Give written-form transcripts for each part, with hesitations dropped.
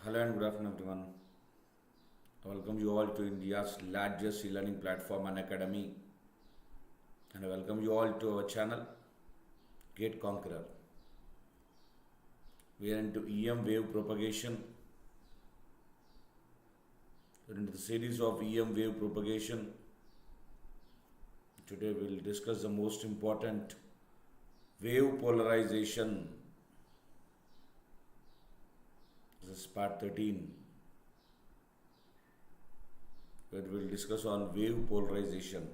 Hello and good afternoon, everyone. I welcome you all to India's largest e-learning platform, Unacademy, and I welcome you all to our channel, GATE Conqueror. We are into EM Wave Propagation. We're into the series of EM Wave Propagation. Today we will discuss the most important wave polarization. This is part 13, where we will discuss on wave polarization.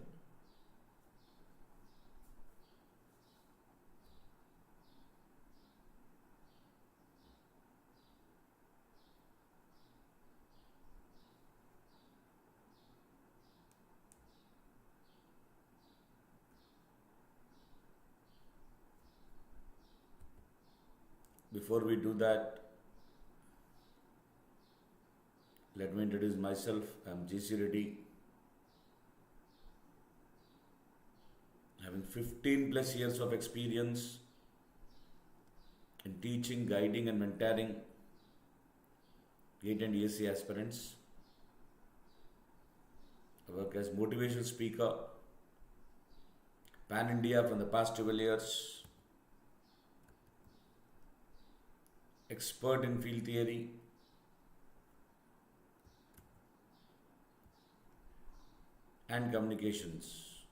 Before we do that, let me introduce myself. I am Chaitanya Reddy, having 15 plus years of experience in teaching, guiding and mentoring GATE and ESE aspirants. I work as motivational speaker, pan-India from the past 12 years, expert in field theory, and communications.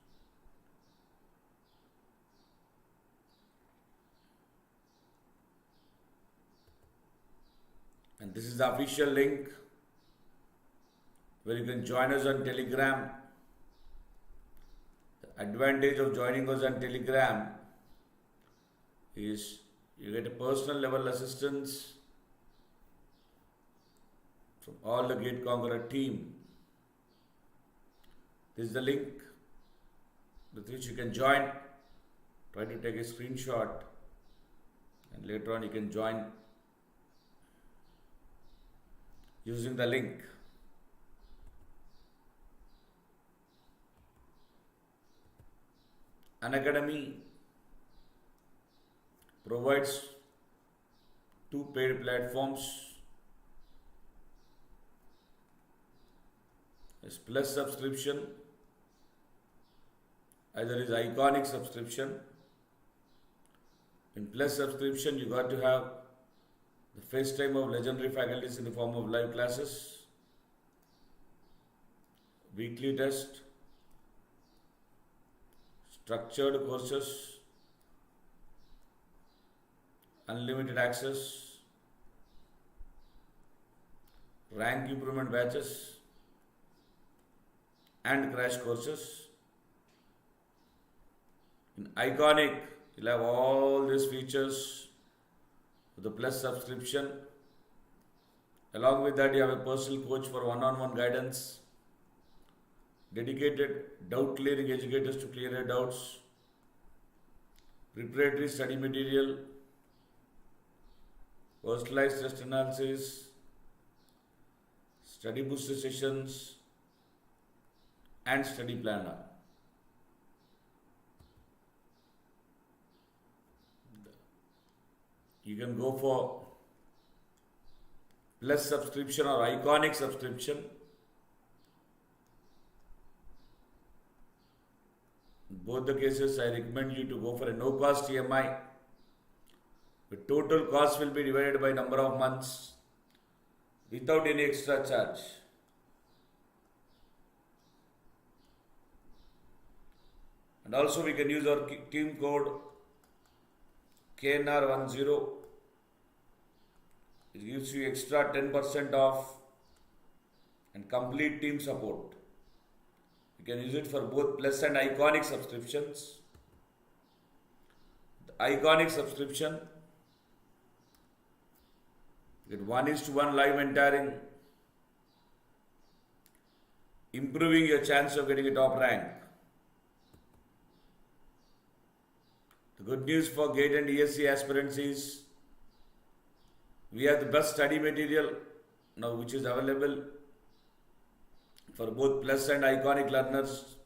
And this is the official link where you can join us on Telegram. The advantage of joining us on Telegram is you get a personal level assistance from all the GATE Conqueror team. This is the link with which you can join. Try to take a screenshot and later on you can join using the link. Unacademy provides two paid platforms. As plus subscription, either is iconic subscription. In plus subscription, you got to have the face time of legendary faculties in the form of live classes, weekly test, structured courses, unlimited access, rank improvement batches, and crash courses. In Iconic, you'll have all these features with the plus subscription. Along with that, you have a personal coach for one-on-one guidance, dedicated doubt-clearing educators to clear your doubts, preparatory study material, personalized test analysis, study booster sessions, and study planner. You can go for plus subscription or iconic subscription. In both the cases, I recommend you to go for a no-cost EMI. The total cost will be divided by number of months without any extra charge. And also we can use our team code KNR10. It gives you extra 10% off and complete team support. You can use it for both plus and iconic subscriptions. The iconic subscription, you get 1:1 live mentoring, improving your chance of getting a top rank. The good news for GATE and ESE aspirants is we have the best study material now which is available for both plus and iconic learners,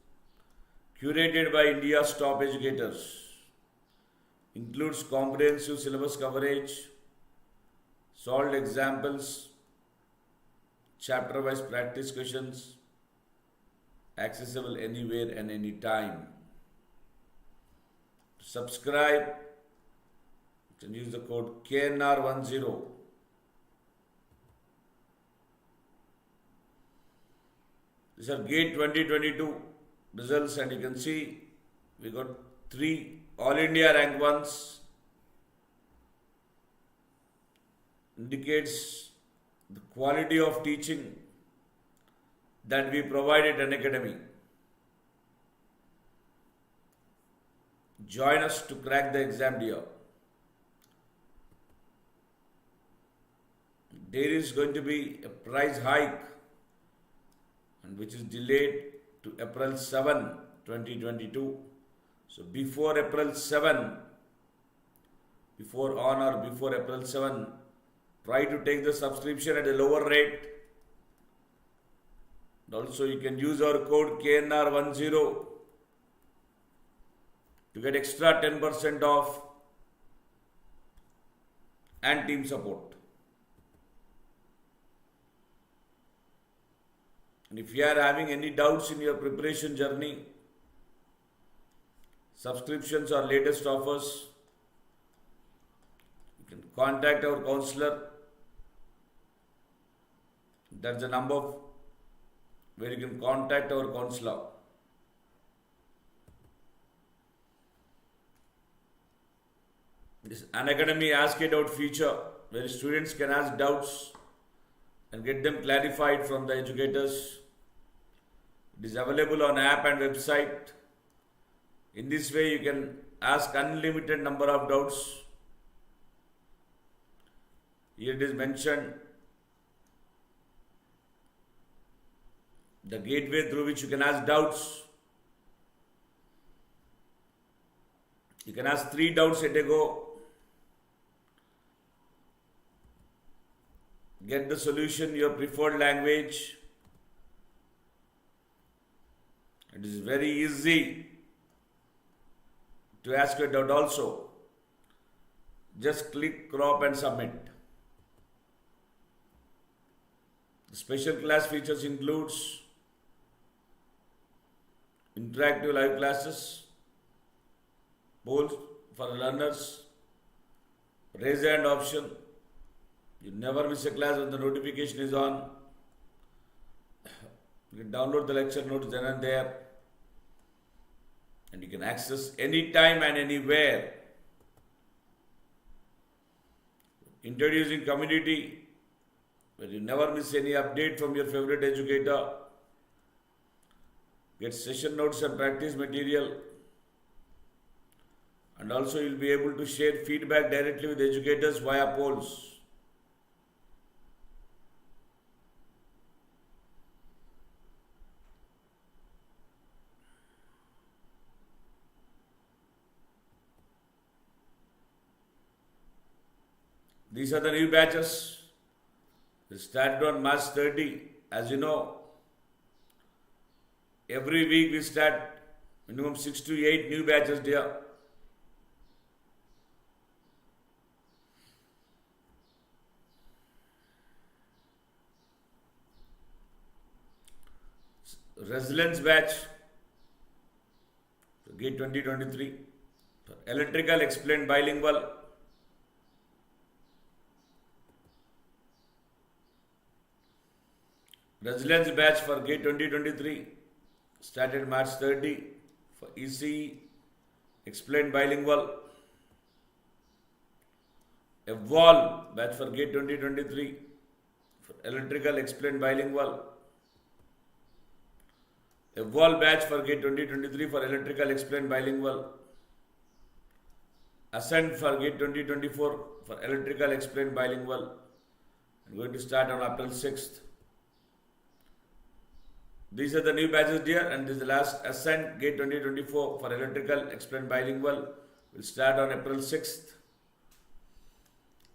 curated by India's top educators. Includes comprehensive syllabus coverage, solved examples, chapter wise practice questions accessible anywhere and anytime. To subscribe, you can use the code KNR10. These are GATE 2022 results, and you can see we got 3 All India rank 1s. Indicates the quality of teaching that we provide at Unacademy. Join us to crack the exam, dear. There is going to be a price hike, and which is delayed to April 7, 2022. So before April 7, before April 7, try to take the subscription at a lower rate. And also you can use our code KNR10 to get extra 10% off and team support. And if you are having any doubts in your preparation journey, subscriptions or latest offers, you can contact our counselor. That's the number where you can contact our counselor. This Unacademy Ask It Out feature, where students can ask doubts and get them clarified from the educators. It is available on app and website. In this way, you can ask unlimited number of doubts. Here it is mentioned the gateway through which you can ask doubts. You can ask 3 doubts at a go. Get the solution in your preferred language. It is very easy to ask a doubt also. Just click, crop and submit. The special class features includes interactive live classes, polls for learners, raise hand option. You never miss a class when the notification is on. You can download the lecture notes then and there, and you can access anytime and anywhere. Introducing community, where you never miss any update from your favorite educator. Get session notes and practice material, and also you will be able to share feedback directly with educators via polls. These are the new batches. They started on March 30. As you know, every week we start minimum 6 to 8 new batches there. Resilience batch, GATE 2023, for electrical explained bilingual. Resilience batch for GATE 2023 started March 30 for ECE explained bilingual. Evolve batch for GATE 2023 for electrical explained bilingual. Evolve batch for GATE 2023 for electrical explained bilingual. Ascent for GATE 2024 for electrical explained bilingual. I'm going to start on April 6th. These are the new batches here, and this is the last Ascent GATE 2024 for electrical explained bilingual. Will start on April 6th.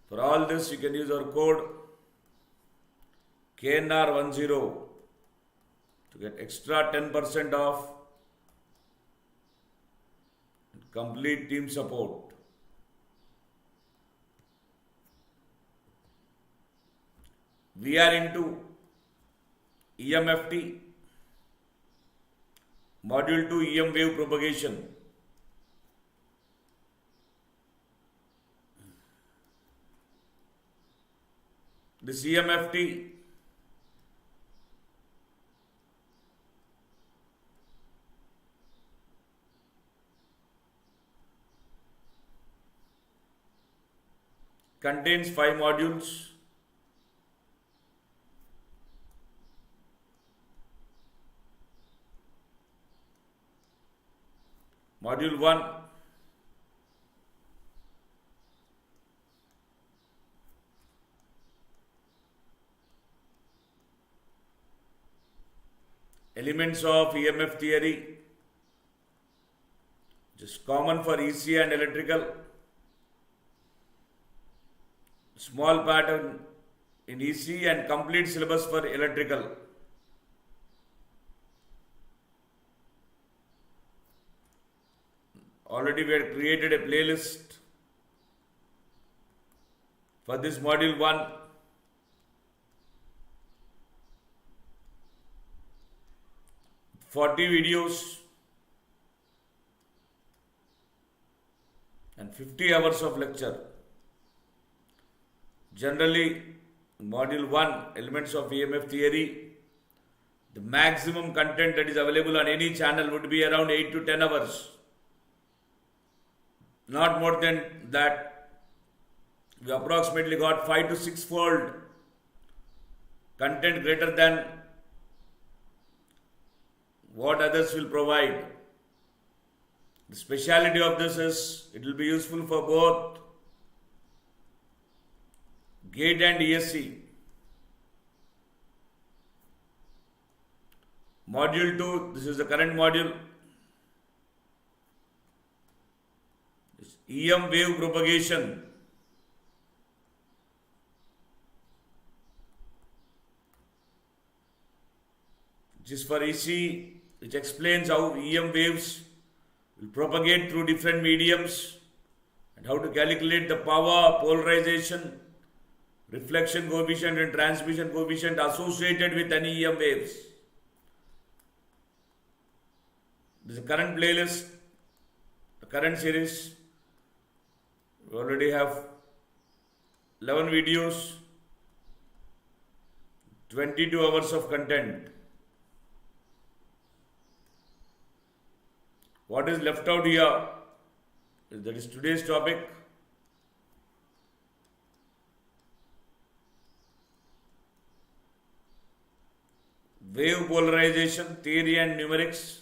For all this, you can use our code KNR10 to get extra 10% off and complete team support. We are into EMFT. Module 2 EM Wave Propagation. This EMFT contains 5 modules. Module 1, elements of EMF theory, which is common for EC and electrical. Small pattern in EC and complete syllabus for electrical. Already we had created a playlist for this module 1. "40 videos and 50 hours of lecture." Generally, module 1, elements of EMF theory, the maximum content that is available on any channel would be around 8 to 10 hours. Not more than that. We approximately got 5 to 6 fold content greater than what others will provide. The speciality of this is it will be useful for both GATE and ESE. Module 2, this is the current module. EM Wave Propagation. Which is for EC, which explains how EM waves will propagate through different mediums and how to calculate the power, polarization, reflection coefficient and transmission coefficient associated with any EM waves. This is the current playlist, the current series. We already have 11 videos, 22 hours of content. What is left out here? That is today's topic. Wave polarization, theory and numerics,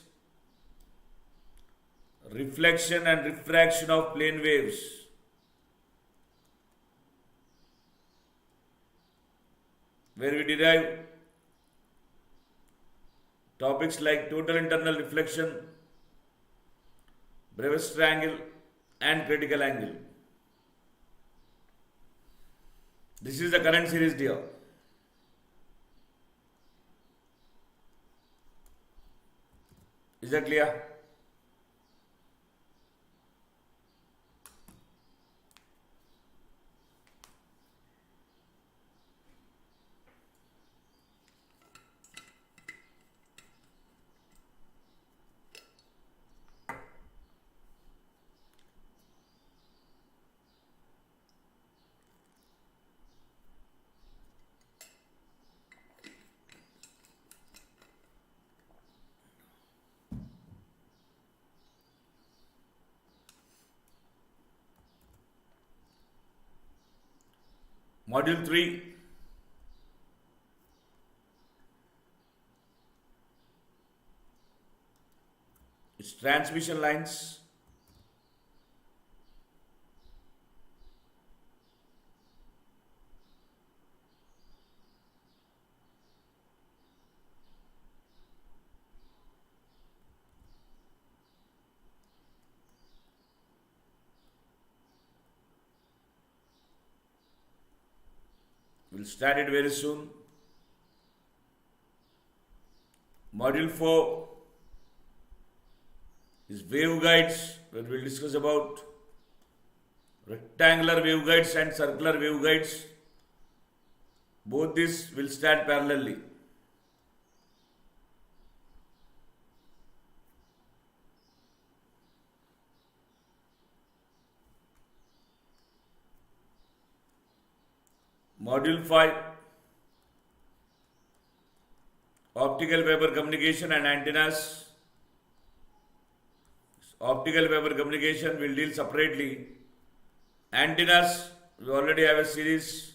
reflection and refraction of plane waves. Where we derive topics like total internal reflection, Brewster angle and critical angle. This is the current series, dear. Is that clear? Module 3, it's transmission lines. We'll start it very soon. Module 4 is waveguides, where we'll discuss about rectangular waveguides and circular waveguides. Both these will start parallelly. Module 5, Optical Fiber Communication and Antennas. Optical fiber communication will deal separately. Antennas, we already have a series.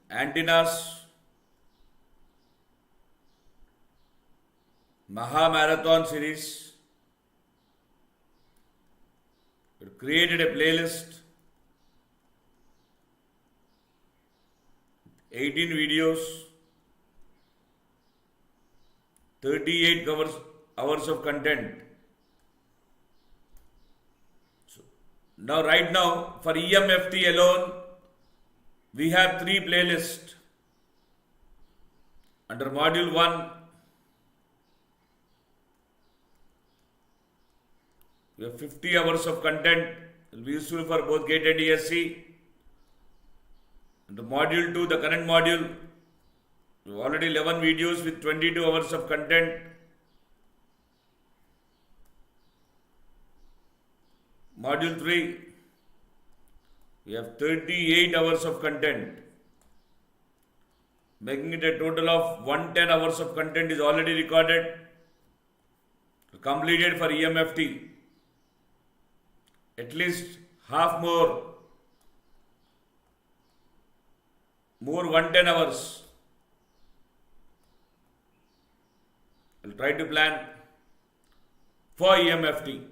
Antennas, Maha-Marathon series. We created a playlist, 18 videos, 38 hours of content. So right now, for EMFT alone, we have 3 playlists. Under Module 1, we have 50 hours of content. It will be useful for both GATE and ESE. Under Module 2, the current module, we have already 11 videos with 22 hours of content. Module 3, we have 38 hours of content, making it a total of 110 hours of content is already recorded, completed for EMFT. At least half more 110 hours. I'll try to plan for EMFT.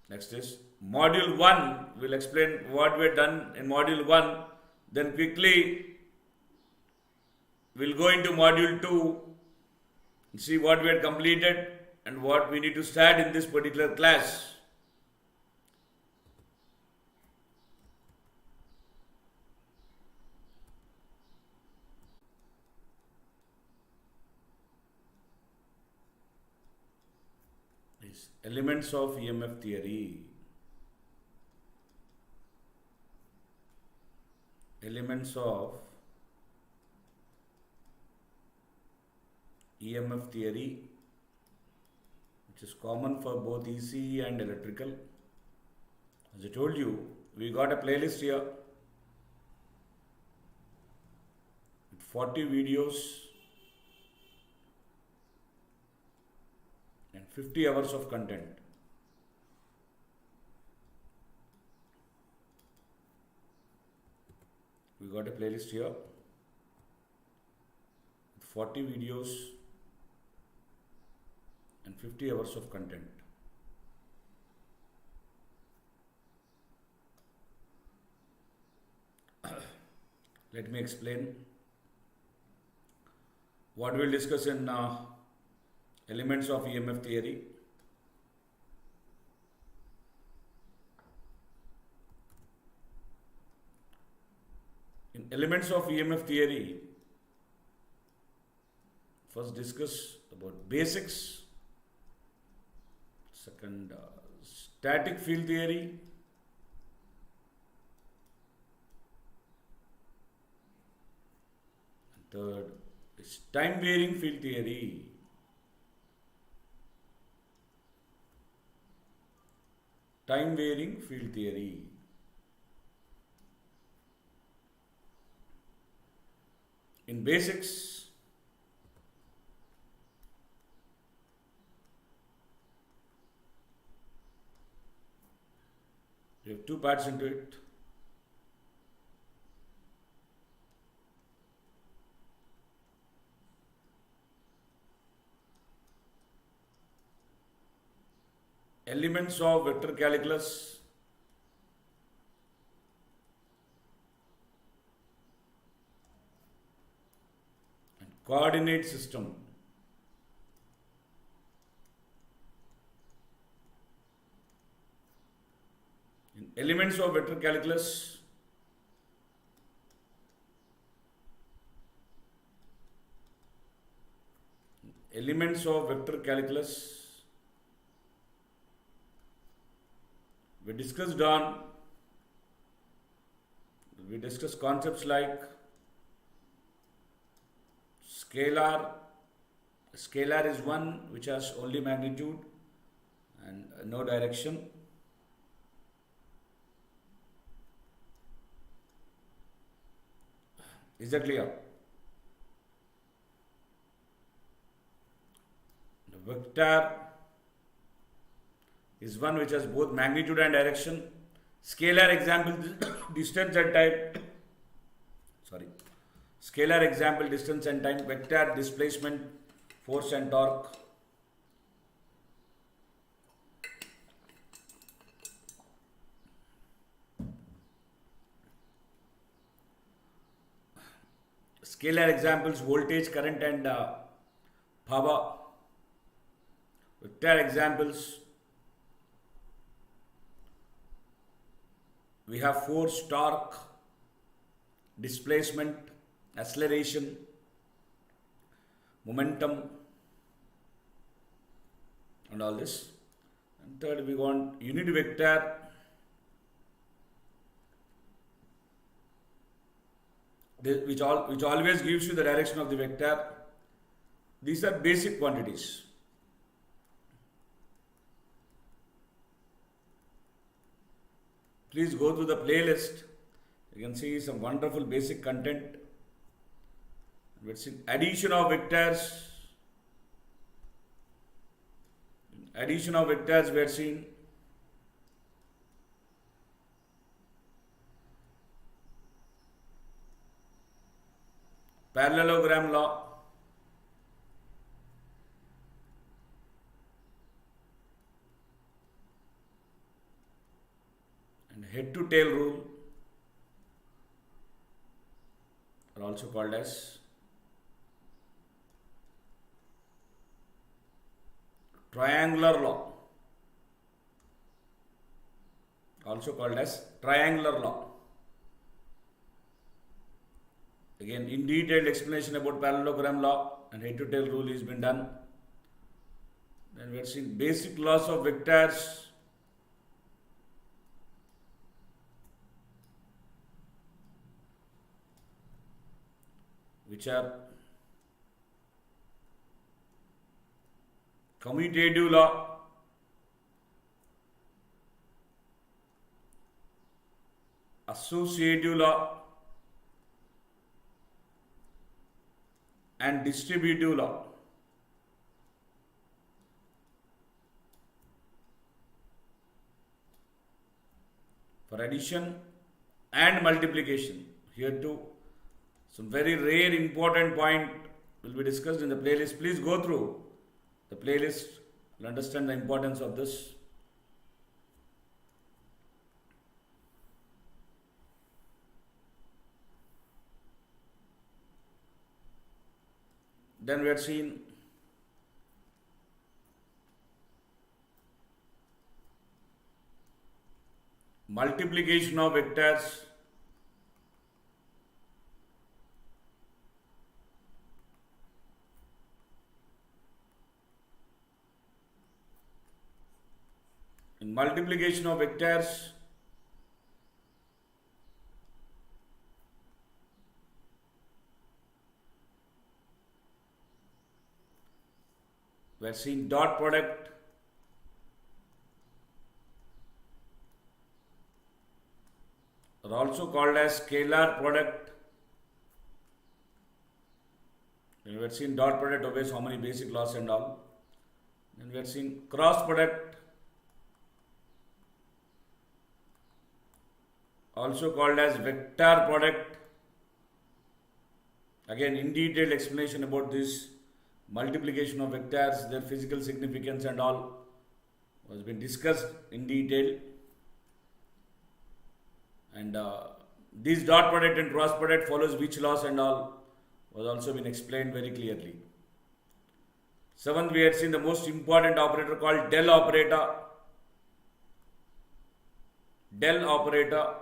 Next is Module 1. We'll explain what we've done in Module 1. Then quickly we'll go into Module 2 and see what we had completed and what we need to start in this particular class. Elements of EMF theory. Elements of EMF theory, which is common for both ECE and electrical. As I told you, we got a playlist here with 40 videos and 50 hours of content. We got a playlist here with 40 videos and 50 hours of content. Let me explain what we'll discuss in elements of EMF theory. In elements of EMF theory, first discuss about basics, second static field theory, third is time varying field theory. Time varying field theory. In basics, we have 2 parts into it. Elements of vector calculus, and coordinate system. In elements of vector calculus, we discussed concepts like scalar. A scalar is one which has only magnitude. and no direction. Is that clear? The vector is one which has both magnitude and direction. Scalar example distance and time. Scalar example distance and time. Vector displacement, force and torque. Scalar examples voltage, current and power. Vector examples, we have force, torque, displacement, acceleration, momentum and all this. And third, we want unit vector, which always gives you the direction of the vector. These are basic quantities. Please go through the playlist. You can see some wonderful basic content. Let's see addition of vectors. Addition of vectors we are seeing. Parallelogram law. And head to tail rule are also called as triangular law, also called as triangular law. Again, in detailed explanation about parallelogram law and head to tail rule has been done. Then we are seeing basic laws of vectors. Which are commutative law, associative law and distributive law. For addition and multiplication, here too some very rare important point will be discussed in the playlist. Please go through the playlist and understand the importance of this. Then we are seeing multiplication of vectors. In multiplication of vectors, we are seeing dot product, are also called as scalar product. Then we are seeing dot product obeys how many basic laws and all. Then we are seeing cross product, also called as vector product. Again, in detailed explanation about this multiplication of vectors, their physical significance and all has been discussed in detail. And this dot product and cross product follows which laws and all was also been explained very clearly. Seventh, we had seen the most important operator called del operator. Del operator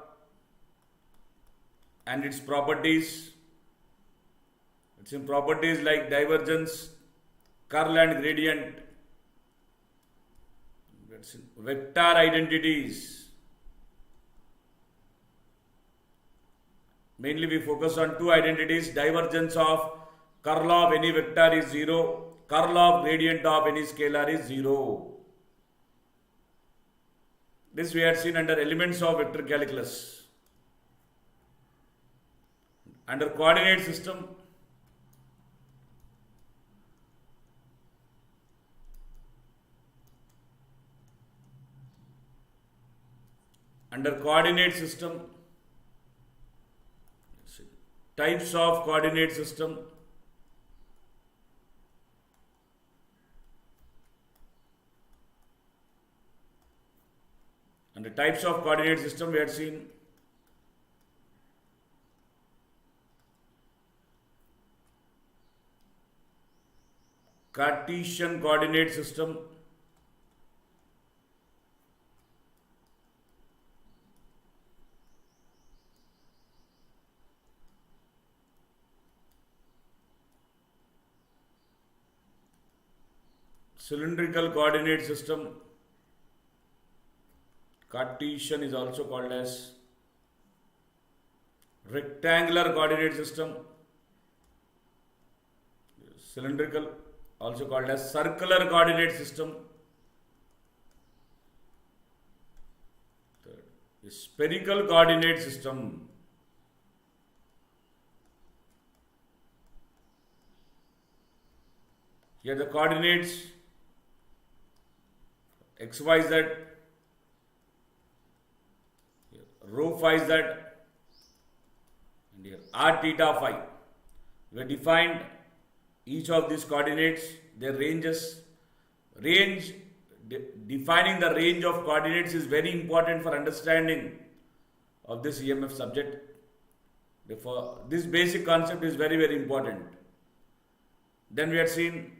and its properties. It's in properties like divergence, curl and gradient. Vector identities. Mainly we focus on two identities. Divergence of curl of any vector is 0. Curl of gradient of any scalar is 0. This we had seen under elements of vector calculus. Under coordinate system, types of coordinate system. Under types of coordinate system, we had seen Cartesian coordinate system, cylindrical coordinate system. Cartesian is also called as rectangular coordinate system. Cylindrical, also called as circular coordinate system. Third is spherical coordinate system. Here the coordinates x, y, z, rho phi z, and here r theta phi. We have defined each of these coordinates, their ranges. Defining the range of coordinates is very important for understanding of this EMF subject. Therefore, this basic concept is very, very important. Then we had seen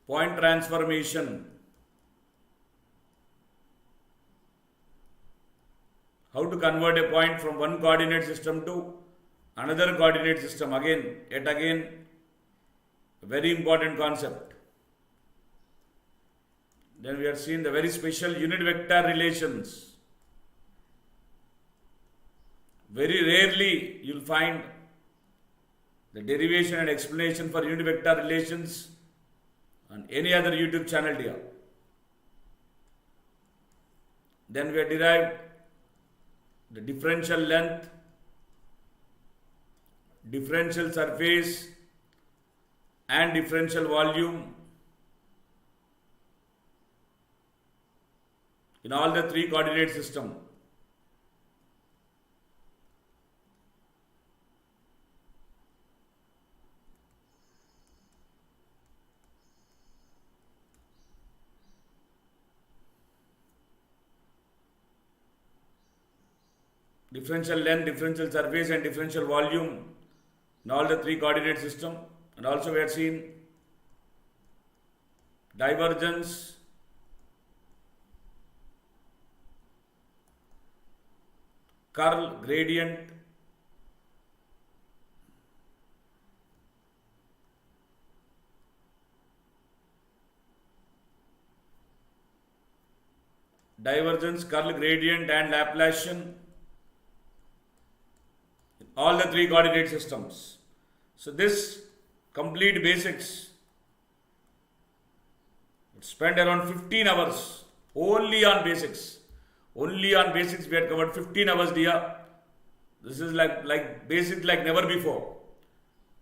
point transformation. How to convert a point from one coordinate system to another coordinate system. Yet again, a very important concept. Then we have seen the very special unit vector relations. Very rarely you will find the derivation and explanation for unit vector relations on any other YouTube channel here. Then we have derived the differential length, differential surface, and differential volume in all the three coordinate system. Differential length, differential surface, and differential volume in all the three coordinate system. And also we have seen divergence, curl, gradient, and Laplacian, all the three coordinate systems. So this complete basics spent around 15 hours only on basics. Only on basics we had covered 15 hours here. This is like basics like never before.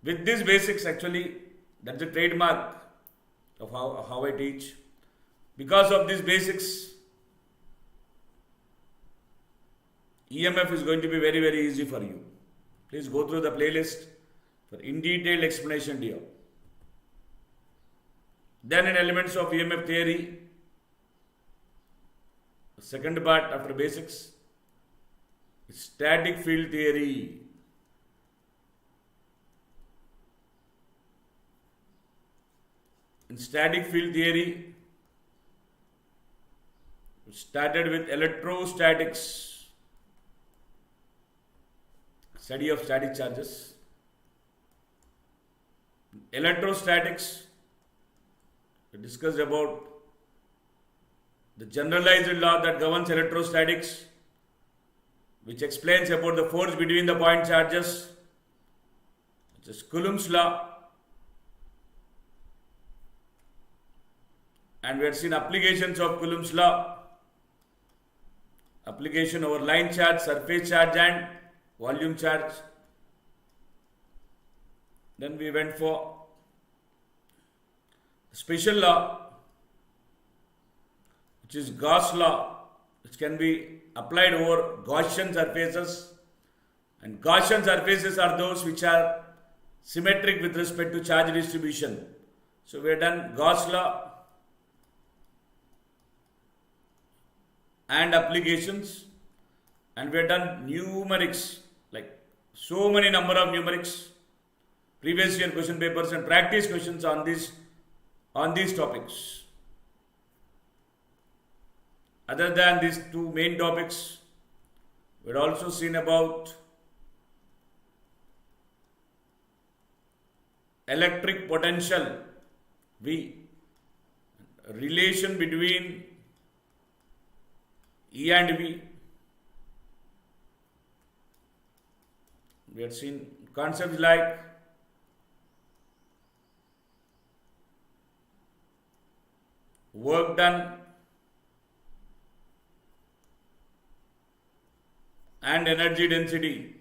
With this basics actually, that's a trademark of how I teach. Because of these basics, EMF is going to be very, very easy for you. Please go through the playlist for in detailed explanation here. Then in elements of EMF theory, the second part after basics is static field theory. In static field theory, we started with electrostatics, study of static charges. Electrostatics, we discussed about the generalized law that governs electrostatics, which explains about the force between the point charges, which is Coulomb's law. and we had seen applications of Coulomb's law, application over line charge, surface charge and volume charge. Then we went for special law, which is Gauss law, which can be applied over Gaussian surfaces, and Gaussian surfaces are those which are symmetric with respect to charge distribution. So we have done Gauss law and applications, and we have done numerics, like so many number of numerics, previous year question papers and practice questions on these topics. Other than these two main topics, we had also seen about electric potential V, relation between E and V. We had seen concepts like work done and energy density.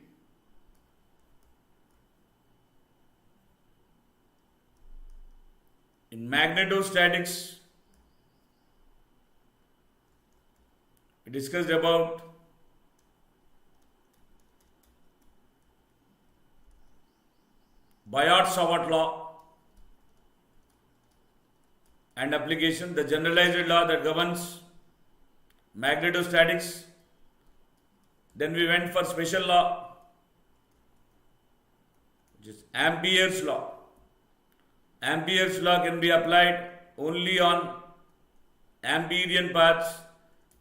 In magnetostatics, we discussed about Biot-Savart law and application, the generalized law that governs magnetostatics. Then we went for special law, which is Ampere's law. Ampere's law can be applied only on Amperian paths,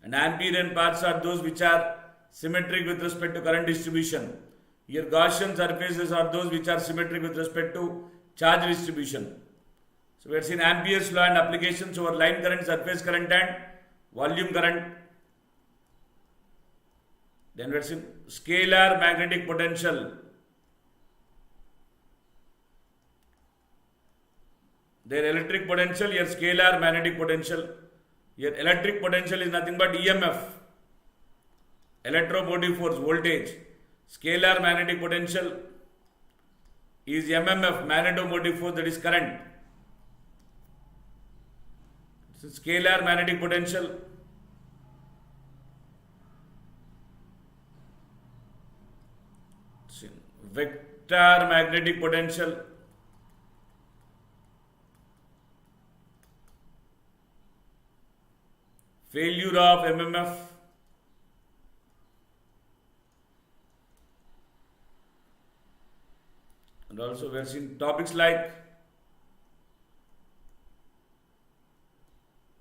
and Amperian paths are those which are symmetric with respect to current distribution. Here Gaussian surfaces are those which are symmetric with respect to charge distribution. So we have seen Ampere's law and applications over line current, surface current and volume current. Then we have seen scalar magnetic potential. Their electric potential, here scalar magnetic potential. Here electric potential is nothing but EMF, electromotive force, voltage. Scalar magnetic potential is MMF, magnetomotive force, that is current. So scalar magnetic potential. Vector magnetic potential. Failure of MMF. And also we have seen topics like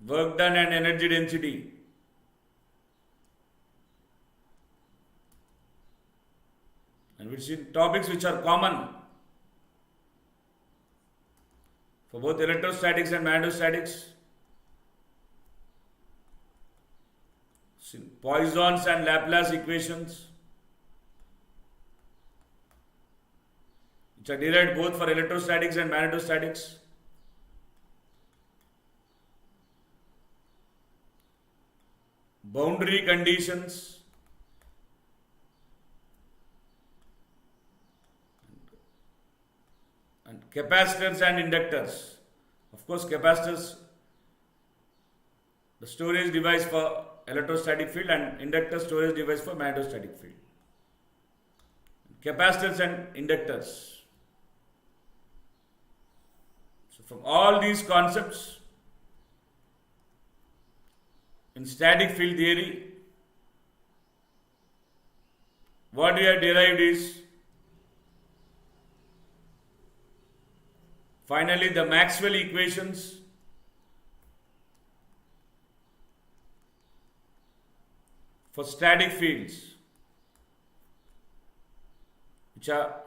work done and energy density. And we've seen topics which are common for both electrostatics and magnetostatics. Poisson's and Laplace equations, which are derived both for electrostatics and magnetostatics. Boundary conditions, and capacitors and inductors. Of course, capacitors, the storage device for electrostatic field, and inductor storage device for magnetostatic field. Capacitors and inductors. So from all these concepts in static field theory, what we have derived is finally the Maxwell equations for static fields, which are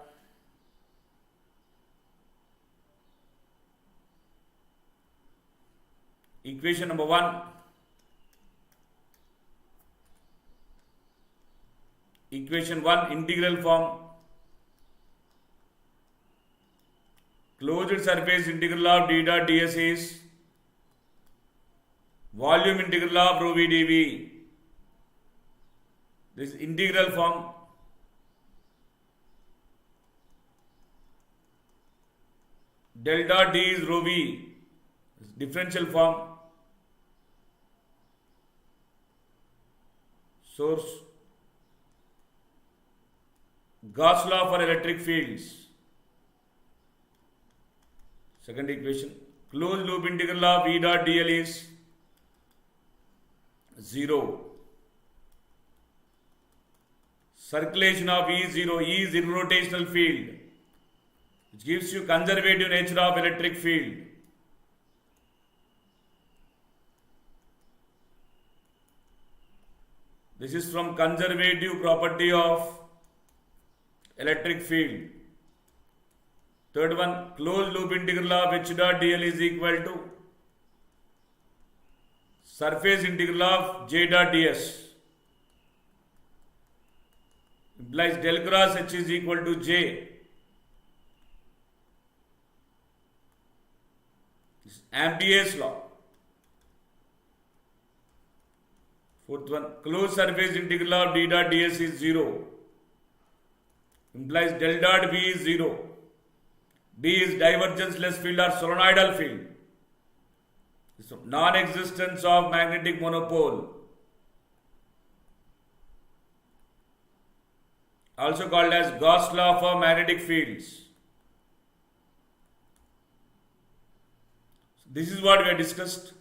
equation number 1, equation 1 integral form, closed surface integral of d dot ds is volume integral of rho v dv. This integral form. Del dot d is rho v. This differential form. Source. Gauss law for electric fields. Second equation. Closed loop integral of E dot dl is 0. Circulation of E is 0. E is irrotational field, which gives you conservative nature of electric field. This is from conservative property of electric field. Third one, closed loop integral of H dot dl is equal to surface integral of J dot ds. Implies del cross H is equal to J. This is Ampere's law. Fourth one, closed surface integral of d dot ds is 0. Implies del dot B is 0. B is divergence-less field or solenoidal field. So, non-existence of magnetic monopole. Also called as Gauss law for magnetic fields. So this is what we have discussed.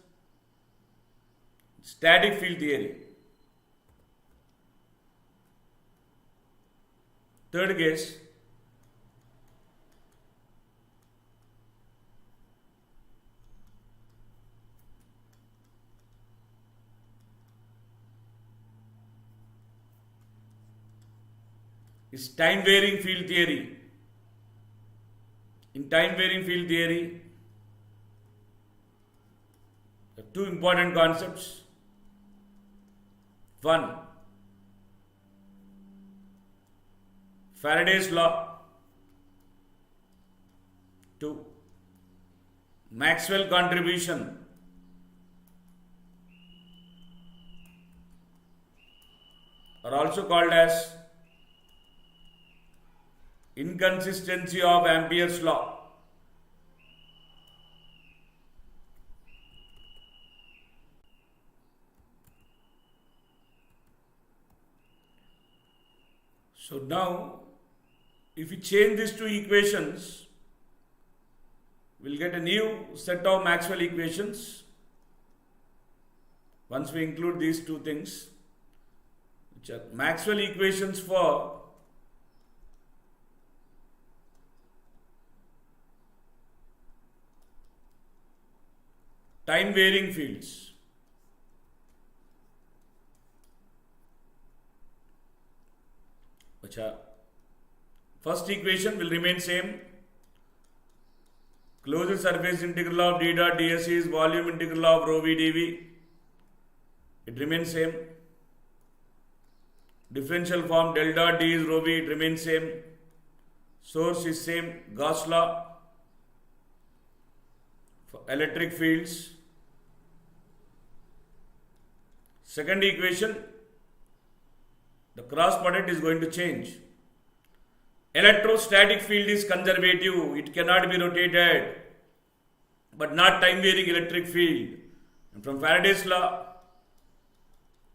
Static field theory. Third case. Is time varying field theory. In time varying field theory, there are two important concepts. One, Faraday's law. Two, Maxwell contribution. Are also called as inconsistency of Ampere's law. So now, if we change these two equations, we'll get a new set of Maxwell equations. Once we include these two things, which are Maxwell equations for time varying fields. First equation will remain same. Closed surface integral of d dot ds is volume integral of rho v dv. It remains same. Differential form del dot d is rho v, it remains same. Source is same. Gauss law for electric fields. Second equation, the cross product is going to change. Electrostatic field is conservative, it cannot be rotated, but not time varying electric field. And from Faraday's law,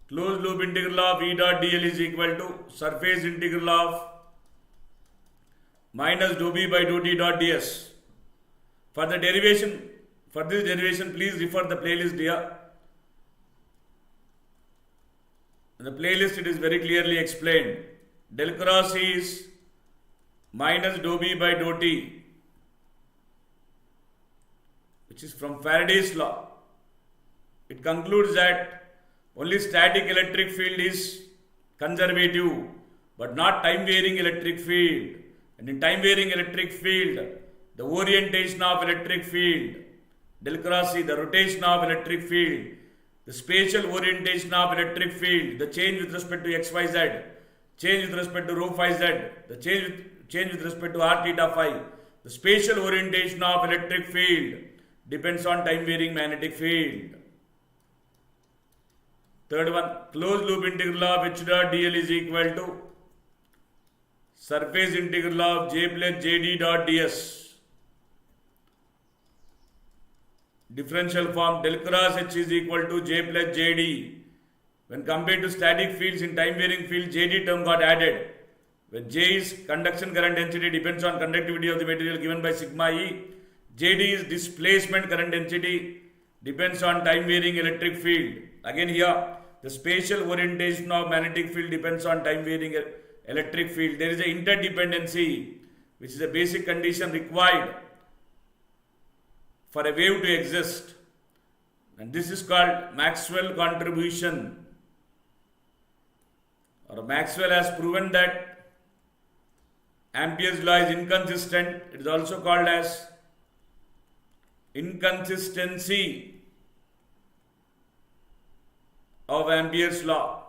closed loop integral of E dot dl is equal to surface integral of minus dou b by dou t dot ds. For the derivation, for this derivation, please refer the playlist here. In the playlist, it is very clearly explained. Del cross is minus dou b by dou t, which is from Faraday's law. It concludes that only static electric field is conservative, but not time varying electric field. And in time varying electric field, the orientation of electric field, del cross is the rotation of electric field, the spatial orientation of electric field, the change with respect to xyz, change with respect to rho phi z, the change with respect to r theta phi, the spatial orientation of electric field depends on time varying magnetic field. Third one, closed loop integral of h dot dl is equal to surface integral of j plus jd dot ds. Differential form del cross h is equal to j plus jd. When compared to static fields in time varying field, jd term got added. Where J is conduction current density depends on conductivity of the material given by sigma E. JD is displacement current density depends on time varying electric field. Again here, the spatial orientation of magnetic field depends on time varying electric field. There is an interdependency which is a basic condition required for a wave to exist. And this is called Maxwell contribution. Or Maxwell has proven that Ampere's law is inconsistent. It is also called as inconsistency of Ampere's law.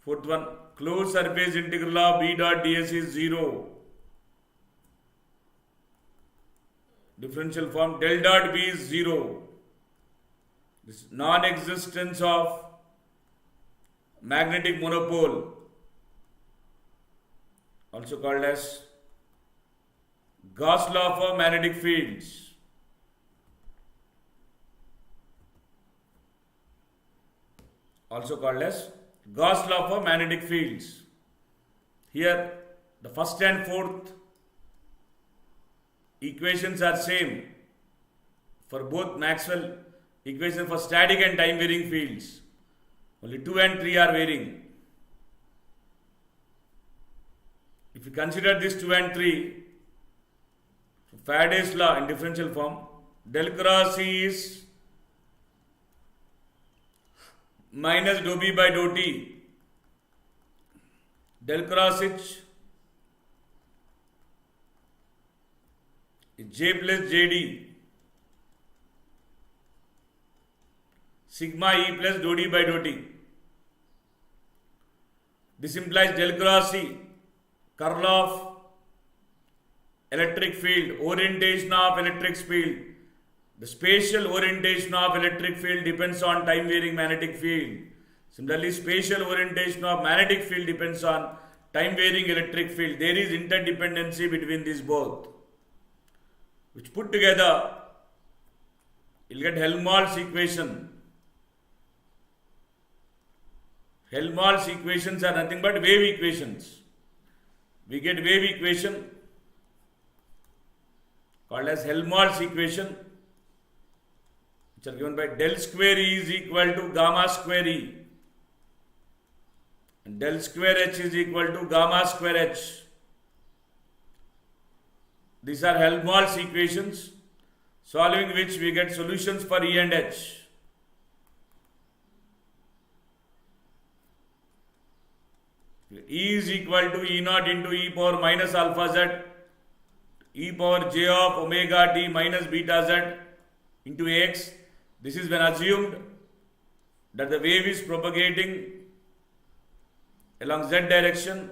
Fourth one, closed surface integral of B dot ds is 0. Differential form del dot B is 0. This non-existence of magnetic monopole, also called as Gauss law for magnetic fields. Also called as Gauss law for magnetic fields. Here, the first and fourth equations are same for both Maxwell equations for static and time varying fields. Only 2 and 3 are varying. If you consider this 2 and 3, Faraday's law in differential form, del cross E is minus dou B by dou T. Del cross H is J plus JD. Sigma E plus dou D by dou T. This implies del cross E, curl of electric field, orientation of electric field. The spatial orientation of electric field depends on time varying magnetic field. Similarly, spatial orientation of magnetic field depends on time varying electric field. There is interdependency between these both, which put together you'll get Helmholtz equation. Helmholtz equations are nothing but wave equations. We get wave equation called as Helmholtz equation, which are given by del square E is equal to gamma square E and del square H is equal to gamma square H. These are Helmholtz equations, solving which we get solutions for E and H. E is equal to E naught into E power minus alpha z, E power j of omega t minus beta z into x. This is when assumed that the wave is propagating along z direction,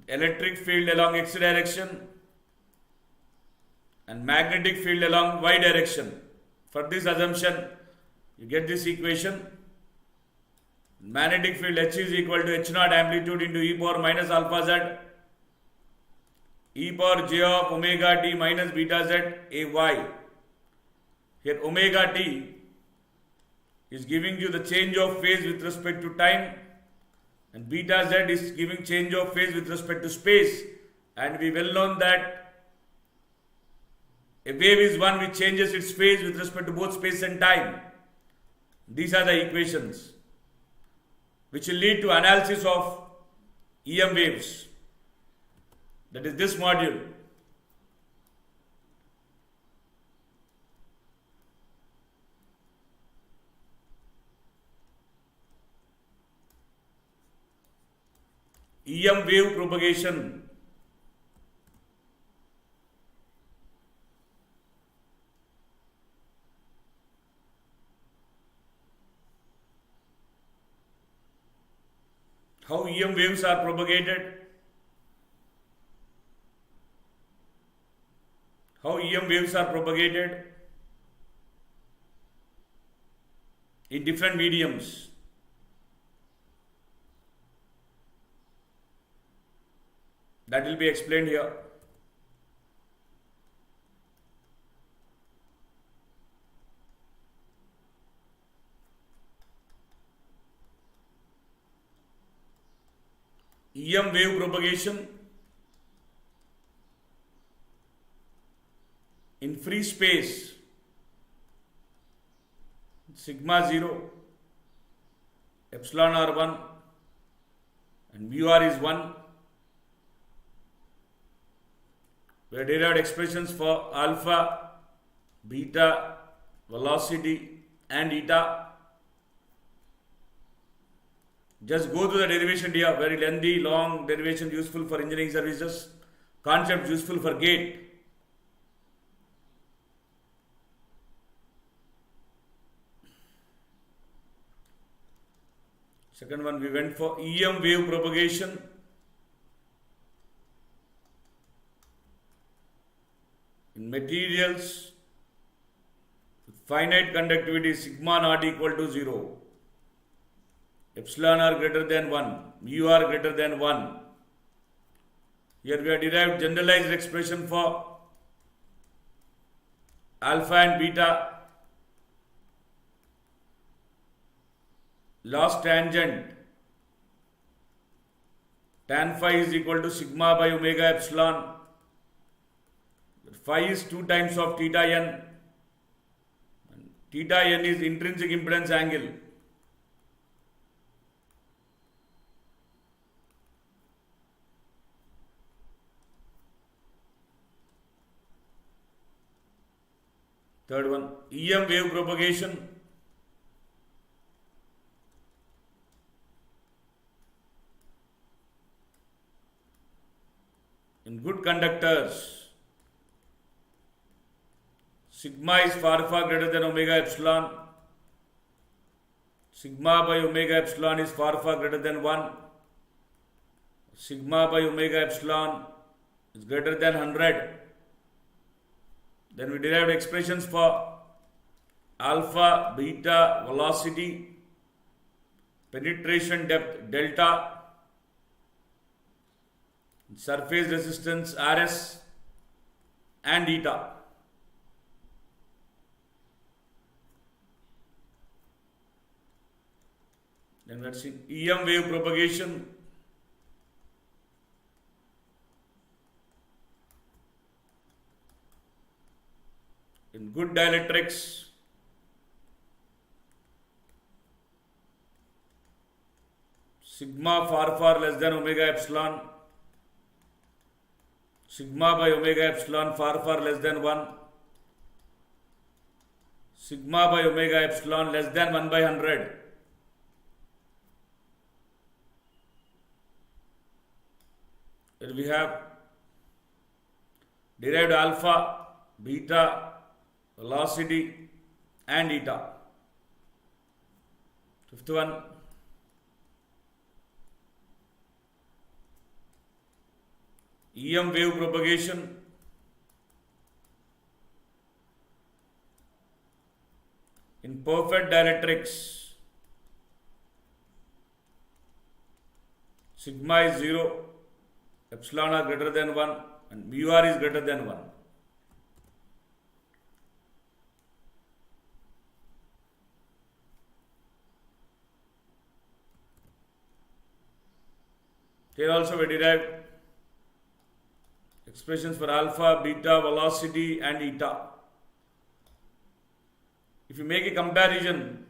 electric field along x direction and magnetic field along y direction. For this assumption, you get this equation. Magnetic field H is equal to H naught amplitude into E power minus alpha z, E power j of omega t minus beta z ay. Here omega t is giving you the change of phase with respect to time, and beta z is giving change of phase with respect to space. And we well known that a wave is one which changes its phase with respect to both space and time. These are the equations which will lead to analysis of EM waves. That is this module. EM wave propagation. How EM waves are propagated? How EM waves are propagated in different mediums. That will be explained here. EM wave propagation in free space, sigma 0, epsilon r 1 and mu r is 1. We have derived expressions for alpha, beta, velocity and eta. Just go through the derivation here, very lengthy, long derivation useful for engineering services, concept useful for GATE. Second one, we went for EM wave propagation. In materials with finite conductivity, sigma not equal to 0, epsilon r greater than 1, mu r greater than 1. Here we have derived generalized expression for alpha and beta. Loss tangent tan phi is equal to sigma by omega epsilon. Phi is 2 times of theta n. Theta n is intrinsic impedance angle. Third one, EM wave propagation. In good conductors, sigma is far greater than omega epsilon. Sigma by omega epsilon is far greater than 1. Sigma by omega epsilon is greater than 100. Then we derived expressions for alpha, beta, velocity, penetration depth delta, surface resistance Rs and eta. Then let's see EM wave propagation. In good dielectrics, sigma far less than omega epsilon, sigma by omega epsilon far less than 1, sigma by omega epsilon less than 1 by 100. Here we have derived alpha, beta, velocity and eta. Fifth one, EM wave propagation. In perfect dielectrics, sigma is 0, epsilon are greater than 1 and mu r is greater than 1. Here also we derived expressions for alpha, beta, velocity and eta. If you make a comparison,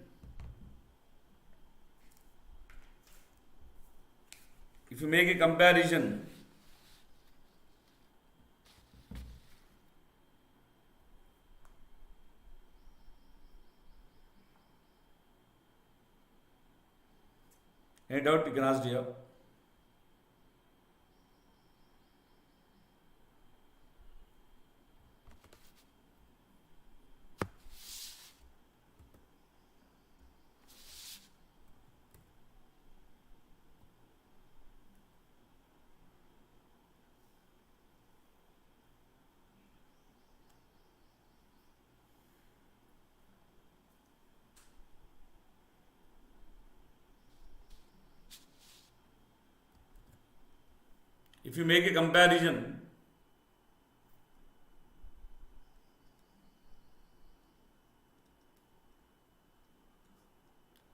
any doubt you can ask here. if you make a comparison,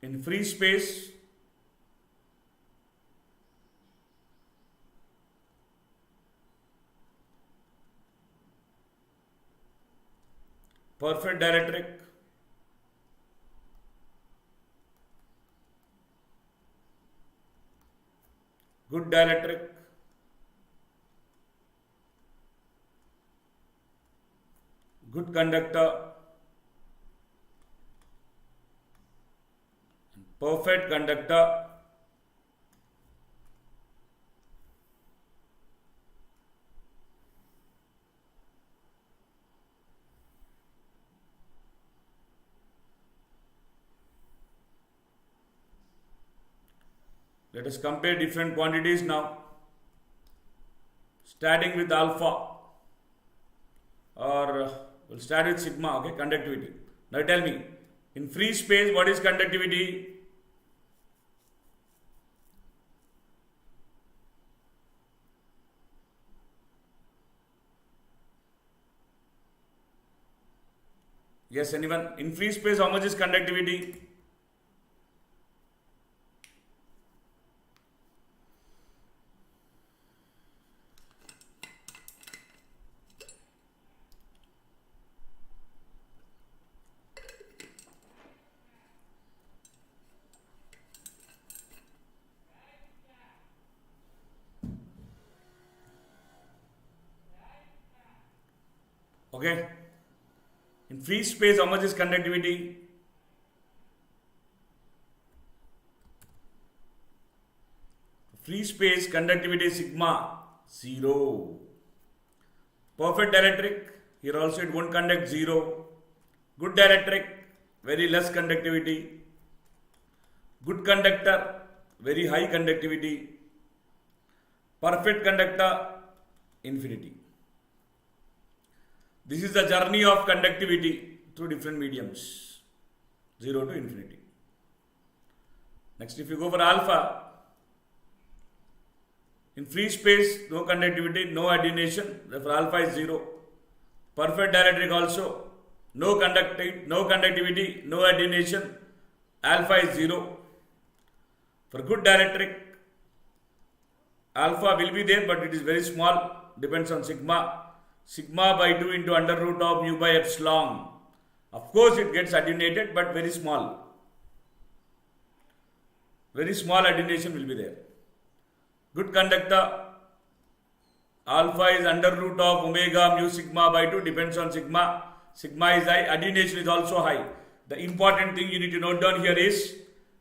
in free space, perfect dielectric, good dielectric, good conductor, perfect conductor, let us compare different quantities now, starting with alpha, or we'll start with sigma, okay, conductivity. Now tell me, in free space, what is conductivity? Yes, anyone? In free space, how much is conductivity? Okay. In free space, how much is conductivity? Free space conductivity is sigma 0. Perfect dielectric, here also it won't conduct 0. Good dielectric, very less conductivity. Good conductor, very high conductivity. Perfect conductor, infinity. This is the journey of conductivity through different mediums, 0 to infinity. Next, if you go for alpha, in free space, no conductivity, no attenuation, therefore alpha is 0. Perfect dielectric also, no conductivity, no attenuation, alpha is 0. For good dielectric, alpha will be there, but it is very small, depends on sigma. Sigma by 2 into under root of mu by epsilon. Of course, it gets attenuated, but very small. Very small attenuation will be there. Good conductor, alpha is under root of omega mu sigma by 2, depends on sigma. Sigma is high, attenuation is also high. The important thing you need to note down here is,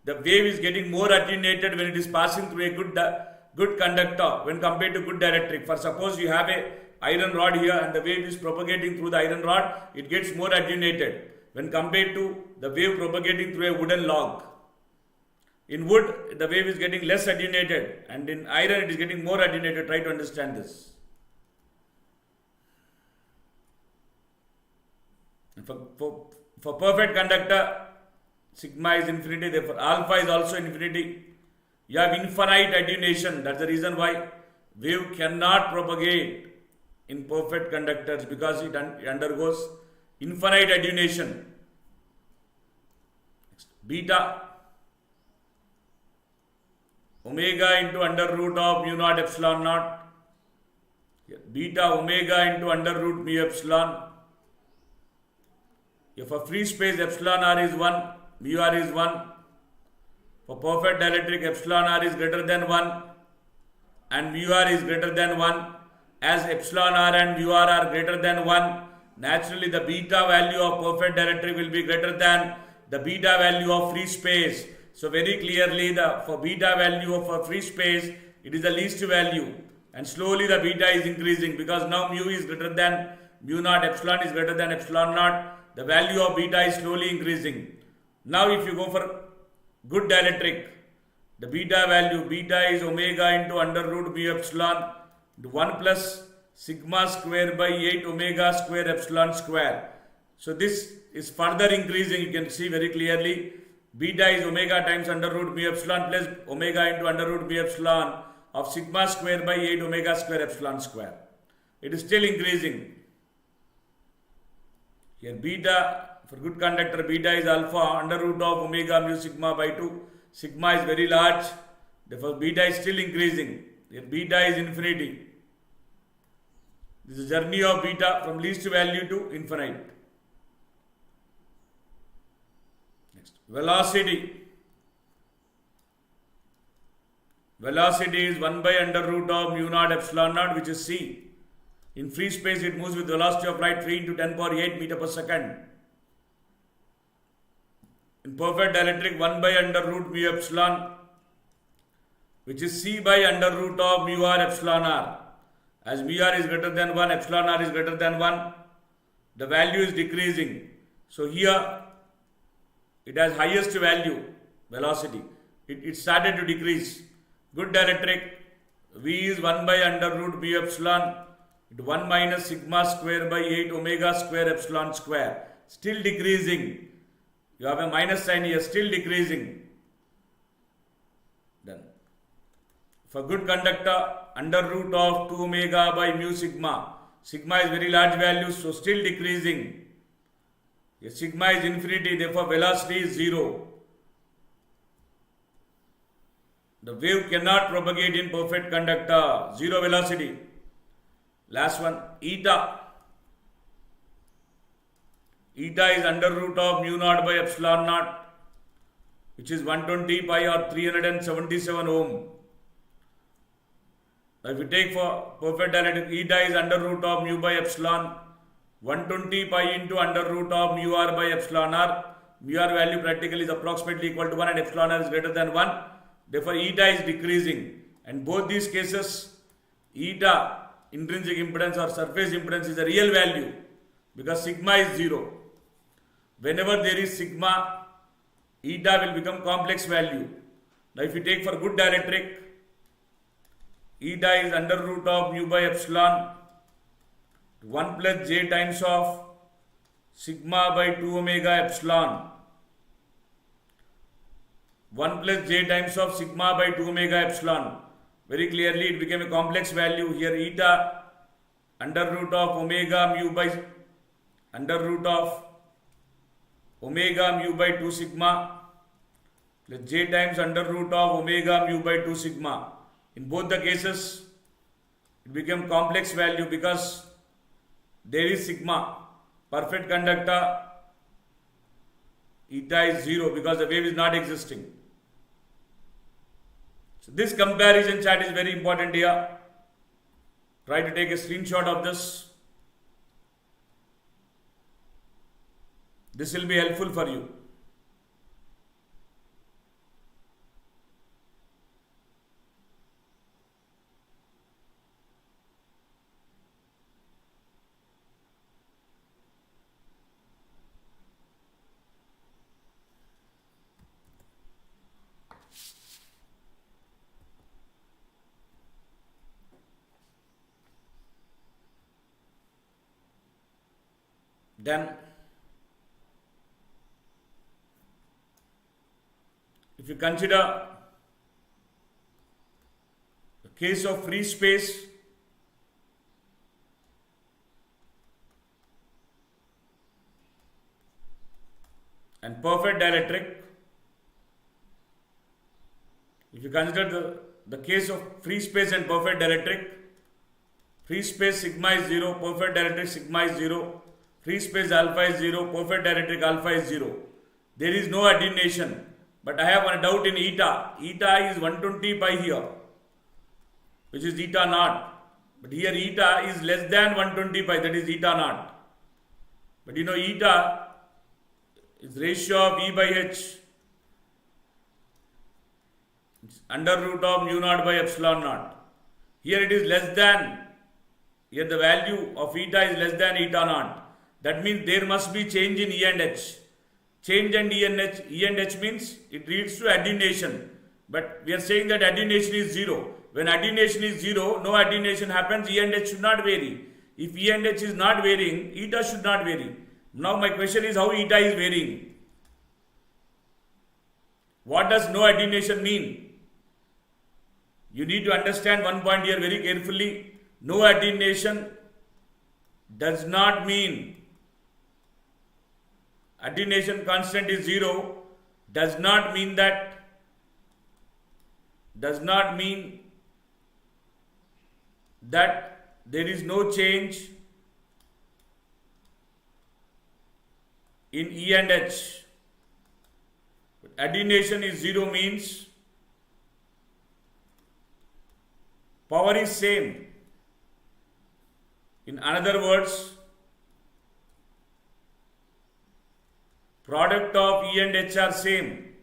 the wave is getting more attenuated when it is passing through a good conductor when compared to good dielectric. For suppose you have a iron rod here and the wave is propagating through the iron rod, it gets more attenuated when compared to the wave propagating through a wooden log. In wood, the wave is getting less attenuated, and in iron it is getting more attenuated. Try to understand this. For perfect conductor, sigma is infinity, therefore alpha is also infinity. You have infinite attenuation, that's the reason why wave cannot propagate in perfect conductors, because it undergoes infinite attenuation. Next, beta, omega into under root of mu naught epsilon naught. Here, beta omega into under root mu epsilon. If for free space epsilon r is 1, mu r is 1. For perfect dielectric, epsilon r is greater than 1 and mu r is greater than 1. As epsilon r and mu r are greater than 1, naturally the beta value of perfect dielectric will be greater than the beta value of free space. So very clearly, for beta value of a free space, it is the least value, and slowly the beta is increasing, because now mu is greater than mu naught, epsilon is greater than epsilon naught. The value of beta is slowly increasing. Now if you go for good dielectric, the beta value, beta is omega into under root mu epsilon, 1 plus sigma square by 8 omega square epsilon square. So this is further increasing, you can see very clearly. Beta is omega times under root mu epsilon plus omega into under root mu epsilon. of sigma square by 8 omega square epsilon square. It is still increasing. Here beta, for good conductor, beta is alpha under root of omega mu sigma by 2. Sigma is very large, therefore beta is still increasing. Here beta is infinity. This is journey of beta from least value to infinite. Next, velocity. Velocity is 1 by under root of mu naught epsilon naught, which is c. In free space, it moves with velocity of light 3 into 10 power 8 meter per second. In perfect dielectric, 1 by under root mu epsilon, which is c by under root of mu r epsilon r. As mu r is greater than 1, epsilon r is greater than 1, the value is decreasing. So here, it has highest value, velocity. It started to decrease. Good dielectric, V is 1 by under root mu epsilon, 1 minus sigma square by 8 omega square epsilon square. Still decreasing. You have a minus sign here, still decreasing. Done. For good conductor, under root of 2 omega by mu sigma. Sigma is very large value, so still decreasing. Here sigma is infinity, therefore velocity is 0. The wave cannot propagate in perfect conductor. 0 velocity. Last one, eta. Eta is under root of mu naught by epsilon naught, which is 120 pi or 377 ohm. Now if you take for perfect dielectric, eta is under root of mu by epsilon, 120 pi into under root of mu r by epsilon r. Mu r value practically is approximately equal to 1 and epsilon r is greater than 1. Therefore, eta is decreasing. And both these cases, eta, intrinsic impedance or surface impedance, is a real value because sigma is 0. Whenever there is sigma, eta will become complex value. Now if you take for good dielectric, eta is under root of mu by epsilon 1 plus j times of sigma by 2 omega epsilon. 1 plus j times of sigma by 2 omega epsilon. Very clearly it became a complex value. Here eta under root of omega mu by under root of omega mu by 2 sigma plus j times under root of omega mu by 2 sigma. In both the cases it became complex value because there is sigma. Perfect conductor, eta is 0 because the wave is not existing. So this comparison chart is very important here. Try to take a screenshot of this. This will be helpful for you. Then, if you consider the case of free space, and perfect dielectric, if you consider the case of free space and perfect dielectric, free space sigma is 0, perfect dielectric sigma is 0, free space alpha is 0, perfect dielectric alpha is 0. There is no attenuation. But I have a doubt in eta. Eta is 120 pi here, which is eta naught. But here eta is less than 120 pi, that is eta naught. But you know eta is ratio of E by H. It's under root of mu naught by epsilon naught. Here it is less than, here the value of eta is less than eta naught. That means there must be change in E and H. Change in E and H means it leads to attenuation. But we are saying that attenuation is 0. When attenuation is 0, no attenuation happens, E and H should not vary. If E and H is not varying, eta should not vary. Now my question is how eta is varying. What does no attenuation mean? You need to understand one point here very carefully. No attenuation does not mean attenuation constant is 0, does not mean that there is no change in E and H. Attenuation is 0 means power is same. In other words, product of E and H are same.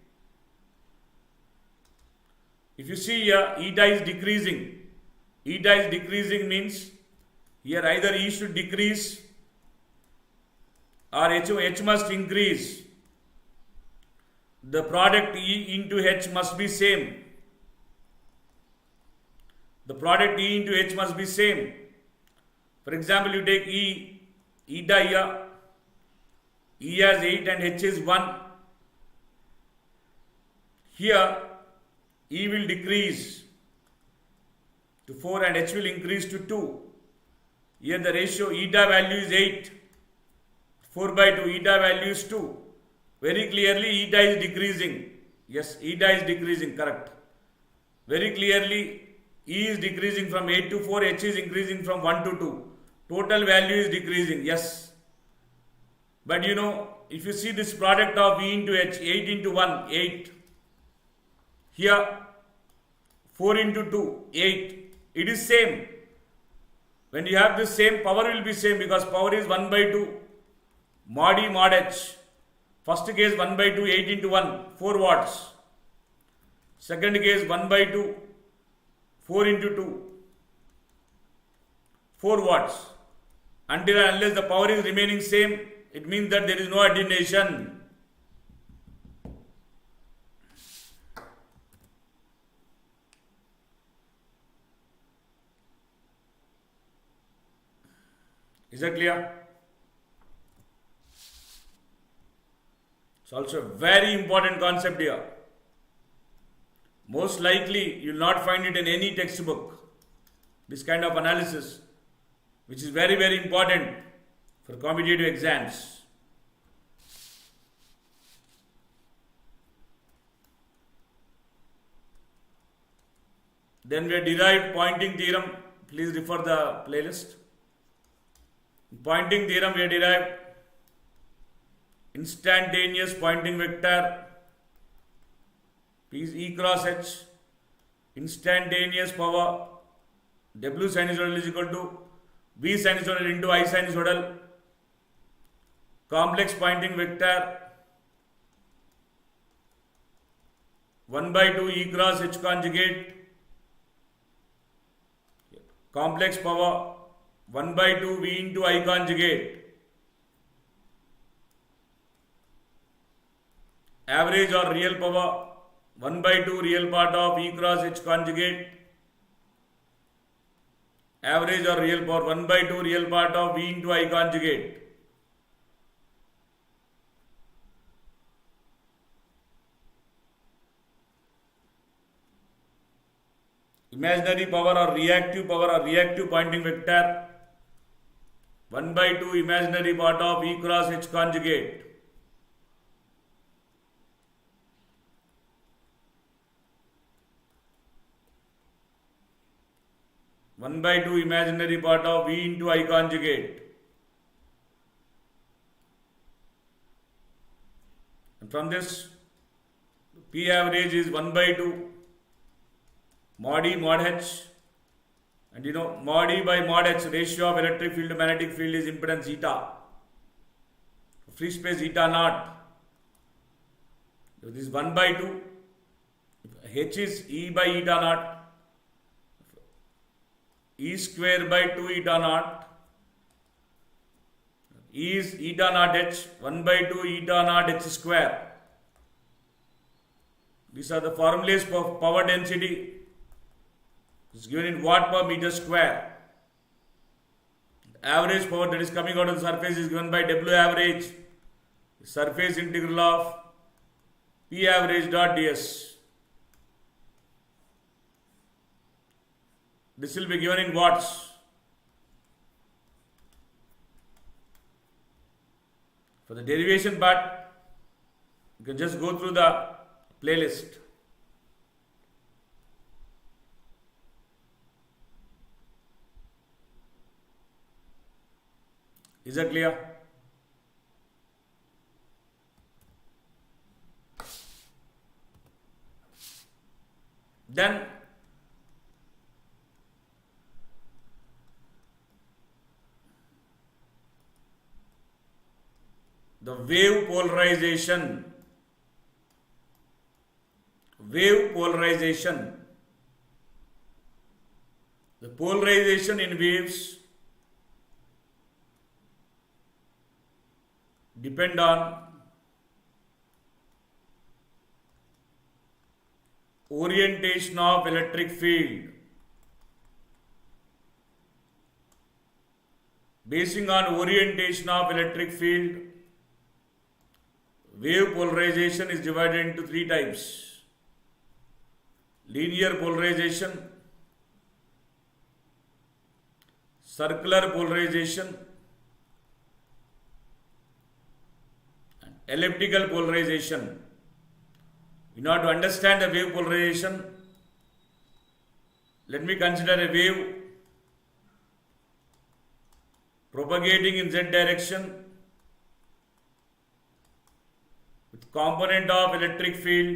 If you see here, eta is decreasing. Eta is decreasing means here either E should decrease or H must increase. The product E into H must be same. The product E into H must be same. For example, you take E, eta here, E has 8 and H is 1. Here, E will decrease to 4 and H will increase to 2. Here the ratio eta value is 8. 4 by 2, eta value is 2. Very clearly, eta is decreasing. Yes, eta is decreasing, correct. Very clearly, E is decreasing from 8 to 4, H is increasing from 1 to 2. Total value is decreasing, yes. But you know, if you see this product of E into H, 8 into 1, 8. Here, 4 into 2, 8. It is same. When you have the same, power will be same because power is 1 by 2. Mod E mod H. First case 1 by 2, 8 into 1, 4 watts. Second case 1 by 2, 4 into 2, 4 watts. Until and unless the power is remaining same, it means that there is no attenuation. Is that clear? It's also a very important concept here. Most likely you will not find it in any textbook. This kind of analysis, which is very, very important for competitive exams. Then we have derived pointing theorem. Please refer the playlist. In pointing theorem we have derived instantaneous pointing vector P is E cross H, instantaneous power W sinusoidal is equal to V sinusoidal into I sinusoidal, complex pointing vector 1 by 2 E cross H conjugate, complex power 1 by 2 V into I conjugate, average or real power 1 by 2 real part of E cross H conjugate, average or real power 1 by 2 real part of V into I conjugate. Imaginary power or reactive pointing vector 1 by 2 imaginary part of E cross H conjugate. One by 2 imaginary part of V into I conjugate. And from this, P average is 1 by 2 mod E mod H. And you know, mod E by mod H, ratio of electric field to magnetic field is impedance eta. Free space eta naught. So this is 1 by 2. H is E by eta naught. E square by 2 eta naught. E is eta naught H, 1 by 2 eta naught H square. These are the formulas for power density. It's given in watt per meter square. The average power that is coming out of the surface is given by W average, the surface integral of P average dot ds. This will be given in watts. For the derivation part, you can just go through the playlist. Is that clear? Then the wave polarization. Wave polarization. The polarization in waves depend on orientation of electric field. Basing on orientation of electric field, wave polarization is divided into three types: linear polarization, circular polarization, and elliptical polarization. In order to understand the wave polarization, let me consider a wave propagating in z direction with component of electric field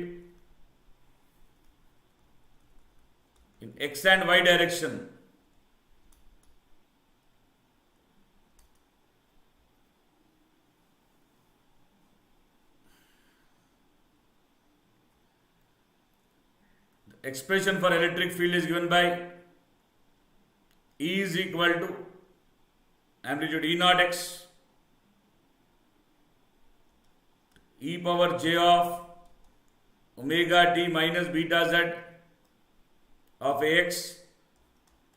in x and y direction. The expression for electric field is given by E is equal to amplitude E naught x e power j of omega t minus beta z of ax.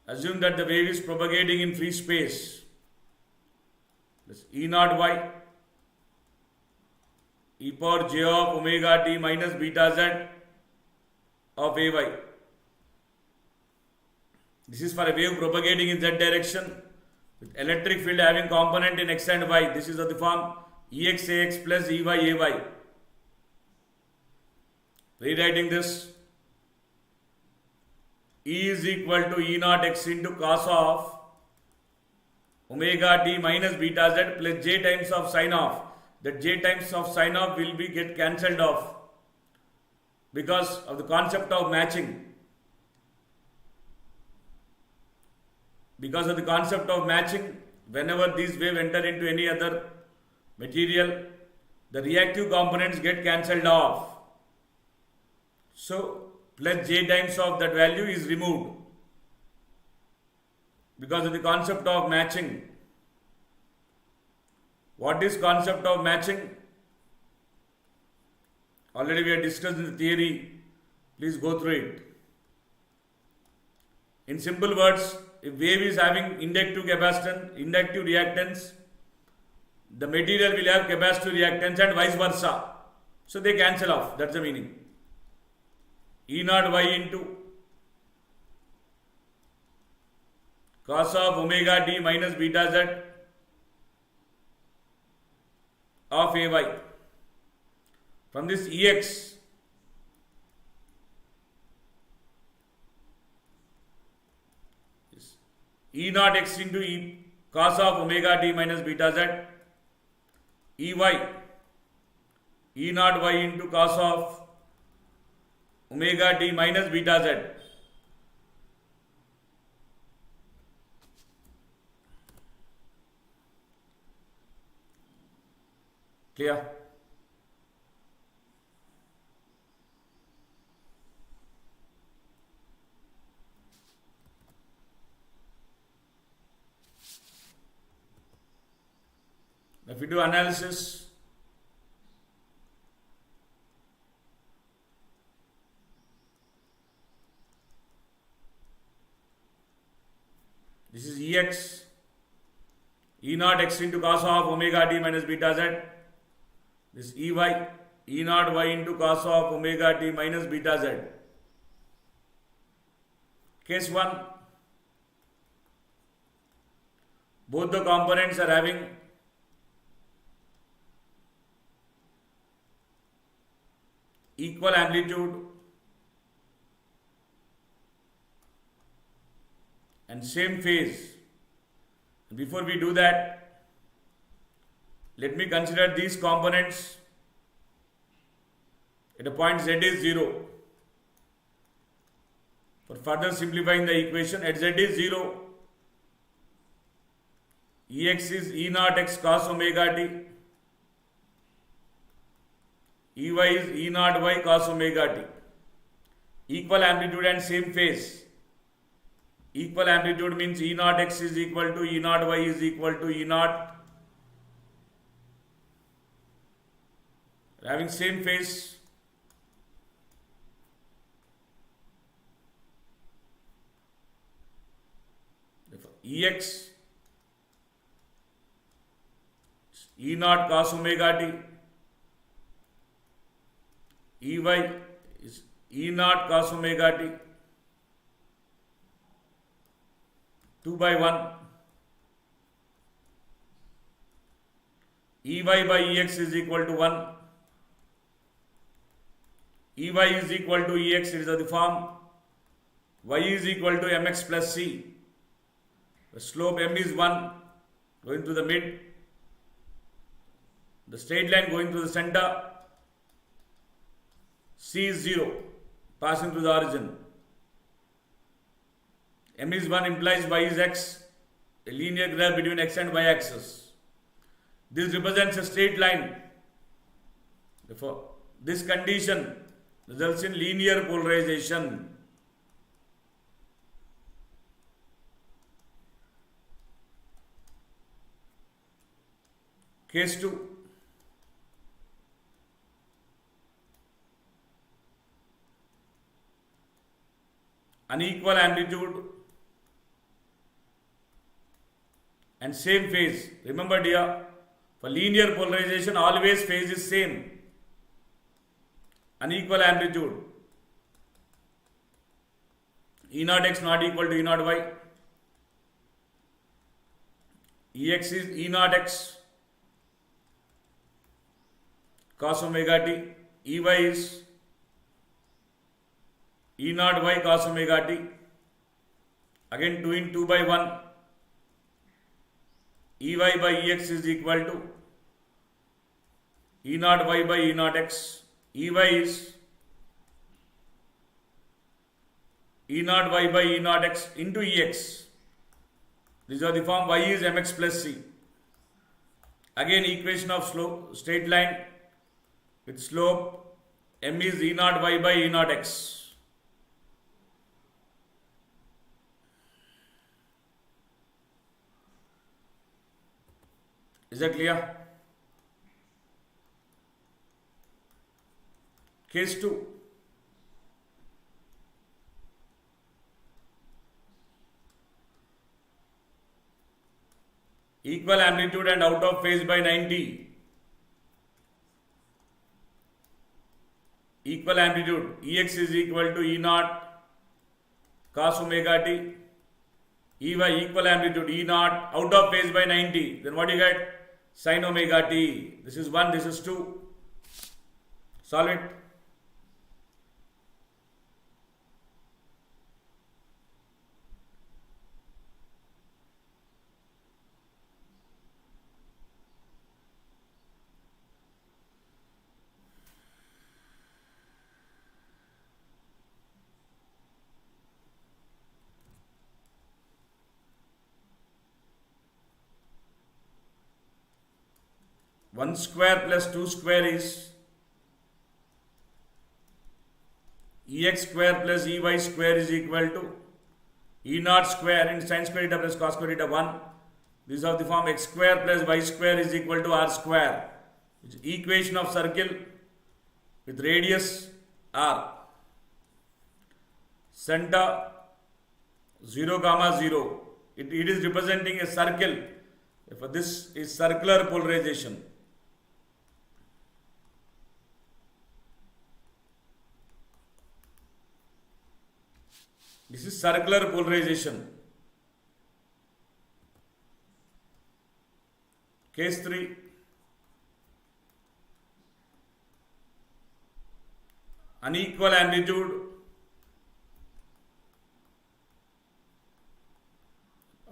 Assume that the wave is propagating in free space. This E naught y e power j of omega t minus beta z of ay. This is for a wave propagating in z direction with electric field having component in x and y. This is of the form EXAX plus EYAY. Rewriting this, E is equal to E naught x into cos of omega t minus beta z plus j times of sin of. That j times of sin of will be get cancelled off because of the concept of matching. Because of the concept of matching, whenever these waves enter into any other material, the reactive components get cancelled off. So, plus j times of that value is removed because of the concept of matching. What is concept of matching? Already we have discussed in the theory. Please go through it. In simple words, if wave is having inductive capacitance, inductive reactance, the material will have capacitive reactance and vice versa. So they cancel off. That's the meaning. E naught y into cos of omega t minus beta z of ay. From this Ex, E naught x into E cos of omega t minus beta z, Ey, E naught y into cos of omega t minus beta z. Clear? If we do analysis, this is Ex, E naught x into cos of omega t minus beta z. This Ey, E naught y into cos of omega t minus beta z. Case 1, Both the components are having equal amplitude and same phase. Before we do that, let me consider these components at a point Z is 0. For further simplifying the equation, at Z is 0, Ex is E naught x cos omega t, Ey is E naught y cos omega t. Equal amplitude and same phase. Equal amplitude means E naught x is equal to E naught y is equal to E naught. Having same phase. Ex E naught cos omega t, Ey is E naught cos omega t, 2 by 1. Ey by Ex is equal to 1. Ey is equal to Ex, it is of the form y is equal to mx plus c. The slope m is 1 going to the mid. The straight line going to the center. C is 0 passing through the origin. M is 1 implies y is x, a linear graph between x and y axis. This represents a straight line. Therefore, this condition results in linear polarization. Case 2. Unequal amplitude and same phase. Remember dear, for linear polarization always phase is same. Unequal amplitude. E naught x not equal to E naught y. Ex is E naught x cos omega t. Ey is E naught y cos omega t. Again 2 in 2 by 1. Ey by Ex is equal to E naught y by E naught x. Ey is E naught y by E naught x into Ex. These are the form y is mx plus c. Again equation of slope, straight line with slope m is E naught y by E naught x. Is that clear? Case 2. Equal amplitude and out of phase by 90. Equal amplitude. Ex is equal to E naught cos omega t. Ey equal amplitude E naught out of phase by 90. Then what do you get? Sin omega t. This is 1, this is 2. Solve it. One square plus 2 square is Ex square plus Ey square is equal to E naught square in sin square theta plus cos square theta 1. This is of the form x square plus y square is equal to r square, which is equation of circle with radius r. Center 0, 0. It is representing a circle. Therefore, this is circular polarization. This is circular polarization. Case 3. Unequal amplitude,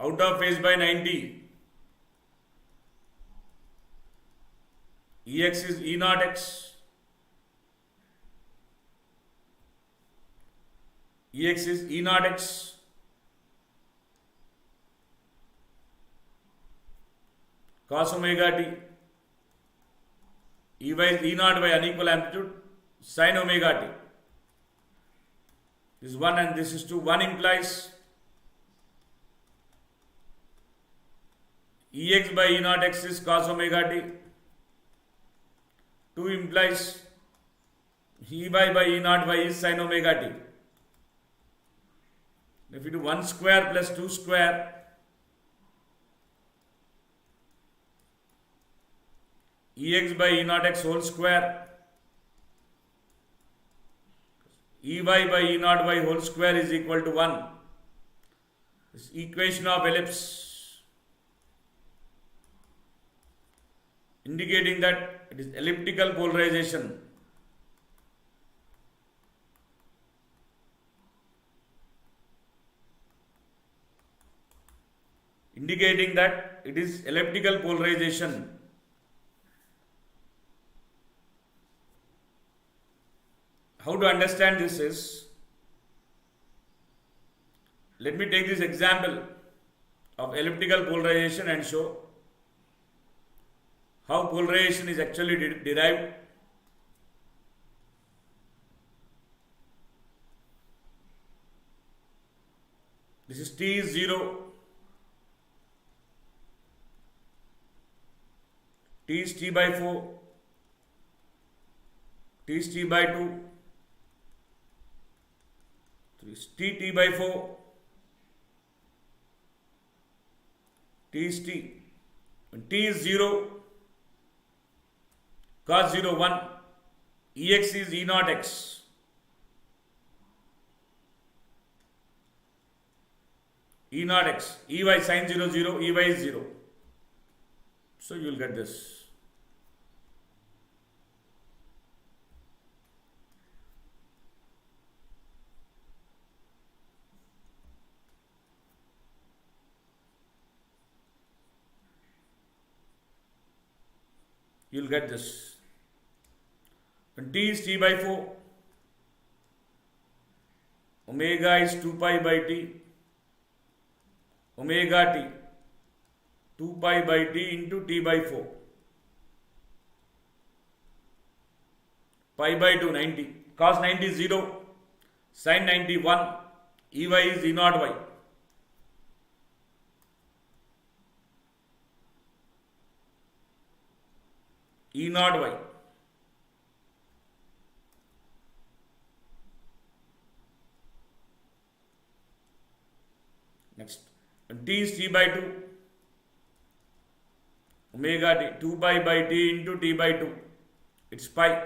out of phase by 90. Ex is E naught x. Ex is E naught x. Cos omega t. Ey is E naught by unequal amplitude sin omega t. This is 1 and this is 2. 1 implies Ex by E naught x is cos omega t. 2 implies Ey by E naught y is sin omega t. If you do 1 square plus 2 square, Ex by E naught x whole square, Ey by E naught y whole square is equal to 1. This equation of ellipse, indicating that it is elliptical polarization. Indicating that it is elliptical polarization. How to understand this is, let me take this example of elliptical polarization and show how polarization is actually derived. This is T is 0, T is T by 4, T is T by 2, is T by 4, T is T. When T is 0, cos 0 1, Ex is E naught x. E naught x, Ey sin 0 0, Ey is 0. So you will get this. You will get this. When T is T by 4, omega is 2 pi by T, omega T 2 pi by T into T by 4, pi by 2 90, cos 90 is 0, sin 91, Ey is E naught y. E naught y. Next, when T is T by 2, omega T 2 pi by T into T by 2, it's pi,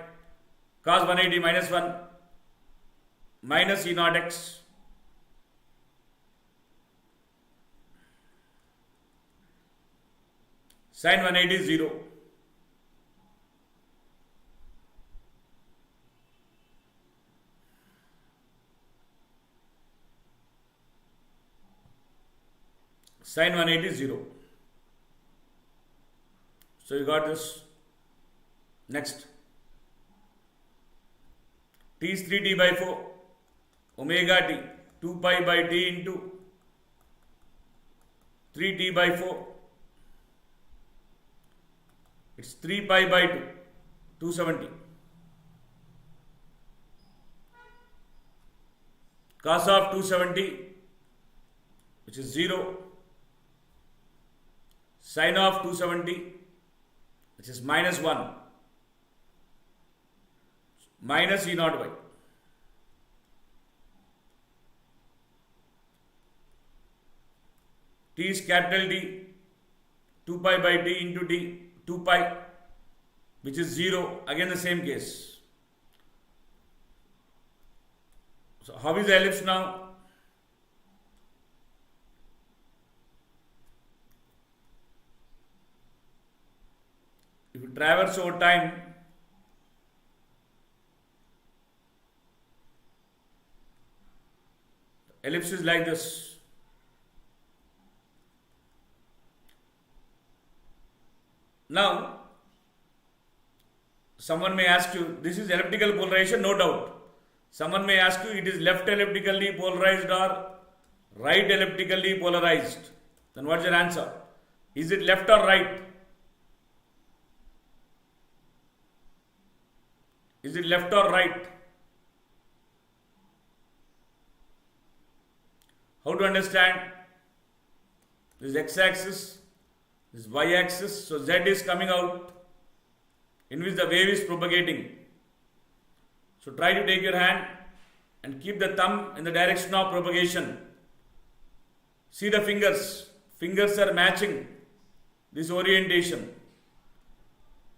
cos 180 minus 1 minus E naught x, sin 180 is 0. Sin 180 is 0. So you got this. Next, T is 3T by 4, omega T 2 pi by T into 3T by 4. It's 3 pi by 2, 270. Cos of 270, which is 0. Sin of 270, which is minus 1, minus E naught y. T is capital T, 2 pi by T into T, 2 pi, which is 0, again the same case. So how is the ellipse now? you traverse over time, ellipse is like this. Now, someone may ask you, this is elliptical polarization, no doubt. Someone may ask you, it is left elliptically polarized or right elliptically polarized. Then what's your answer? Is it left or right? Is it left or right? How to understand? This is x-axis, this is y-axis. So z is coming out in which the wave is propagating. So try to take your hand and keep the thumb in the direction of propagation. See the fingers. Fingers are matching this orientation.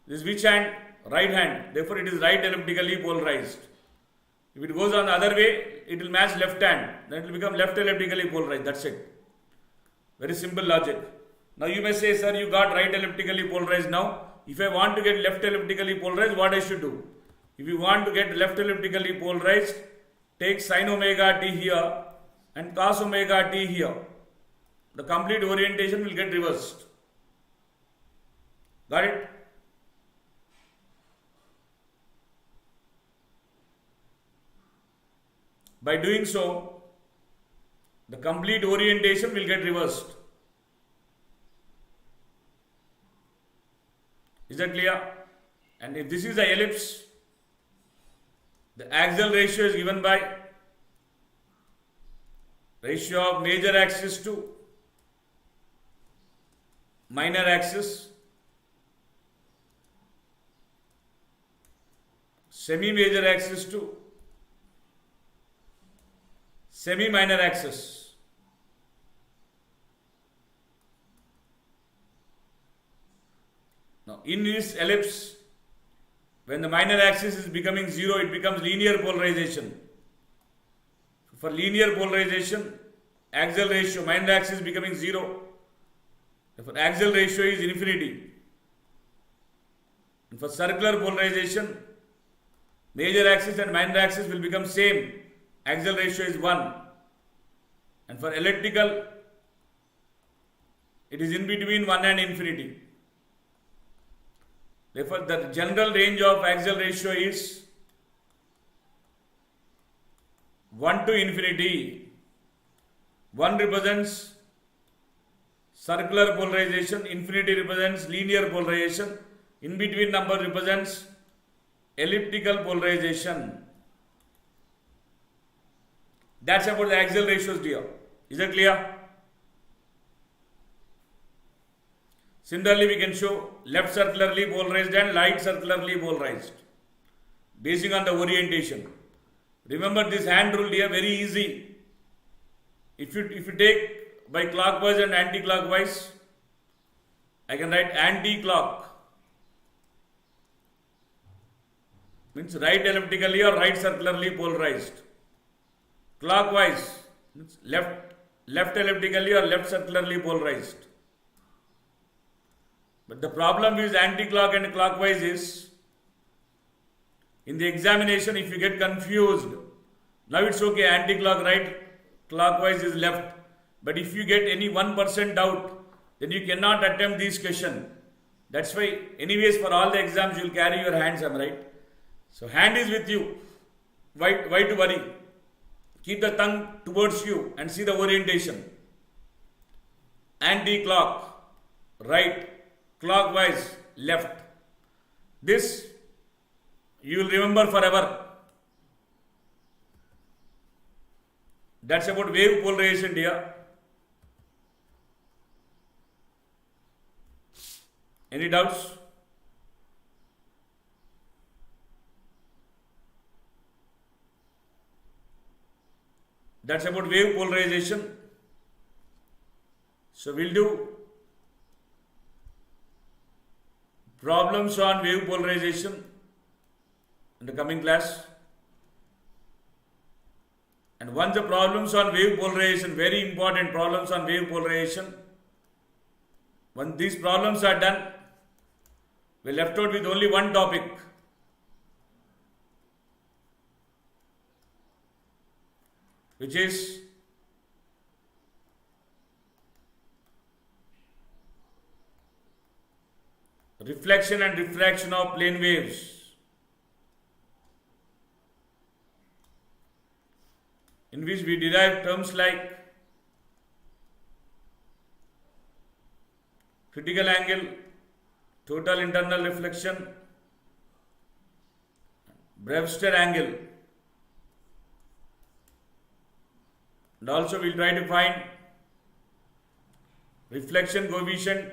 This is which hand? Right hand. Therefore it is right elliptically polarized. If it goes on the other way, it will match left hand. Then it will become left elliptically polarized. That's it. Very simple logic. Now you may say, sir, you got right elliptically polarized now. If I want to get left elliptically polarized, what I should do? If you want to get left elliptically polarized, take sin omega t here and cos omega t here. The complete orientation will get reversed. Got it? By doing so, the complete orientation will get reversed. Is that clear? And if this is the ellipse, the axial ratio is given by ratio of major axis to minor axis, semi-major axis to semi-minor axis. Now, in this ellipse, when the minor axis is becoming 0, it becomes linear polarization. For linear polarization, axial ratio, minor axis becoming 0. Therefore, axial ratio is infinity. And for circular polarization, major axis and minor axis will become same. Axial ratio is 1. And for elliptical, it is in between 1 and infinity. Therefore, the general range of axial ratio is 1 to infinity. 1 represents circular polarization, infinity represents linear polarization, in between number represents elliptical polarization. That's about the axial ratios, dear. Is that clear? Similarly, we can show left circularly polarized and right circularly polarized, basing on the orientation. Remember this hand rule here, very easy. If you take by clockwise and anti-clockwise, I can write anti-clock. Means right elliptically or right circularly polarized. Clockwise means left elliptically or left circularly polarized. But the problem with anti-clock and clockwise is, in the examination, if you get confused, now it's okay, anti-clock right, clockwise is left. But if you get any 1% doubt, then you cannot attempt this question. That's why, anyways, for all the exams, you will carry your hands, am I right? So, hand is with you. Why to worry? Keep the tongue towards you and see the orientation. Anti-clock, right, clockwise, left. This you will remember forever. That's about wave polarization, dear. Any doubts? That's about wave polarization. So we'll do problems on wave polarization in the coming class. And once the problems on wave polarization, very important problems on wave polarization, when these problems are done, We are left out with only one topic, which is reflection and refraction of plane waves. In which we derive terms like critical angle, total internal reflection, Brewster angle, and also we will try to find reflection coefficient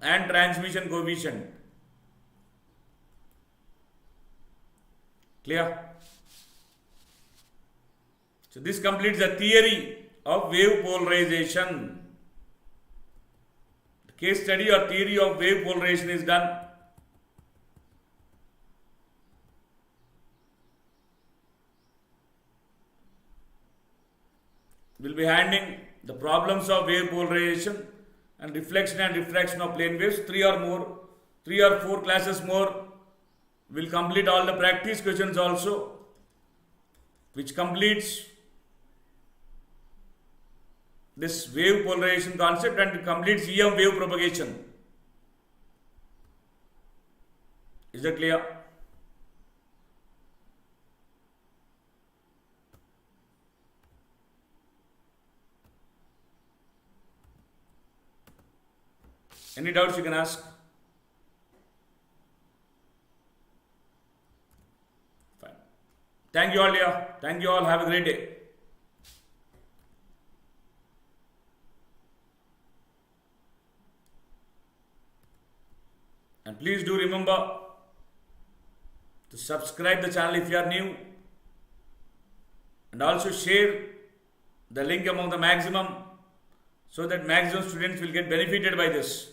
and transmission coefficient. Clear? So this completes the theory of wave polarization. The case study or theory of wave polarization is done. We will be handling the problems of wave polarization and reflection and refraction of plane waves. 3 or 4 classes more. We will complete all the practice questions also, which completes this wave polarization concept and completes EM wave propagation. Is that clear? Any doubts you can ask? Fine. Thank you all, dear. Thank you all. Have a great day. And please do remember to subscribe the channel if you are new, and also share the link among the maximum so that maximum students will get benefited by this.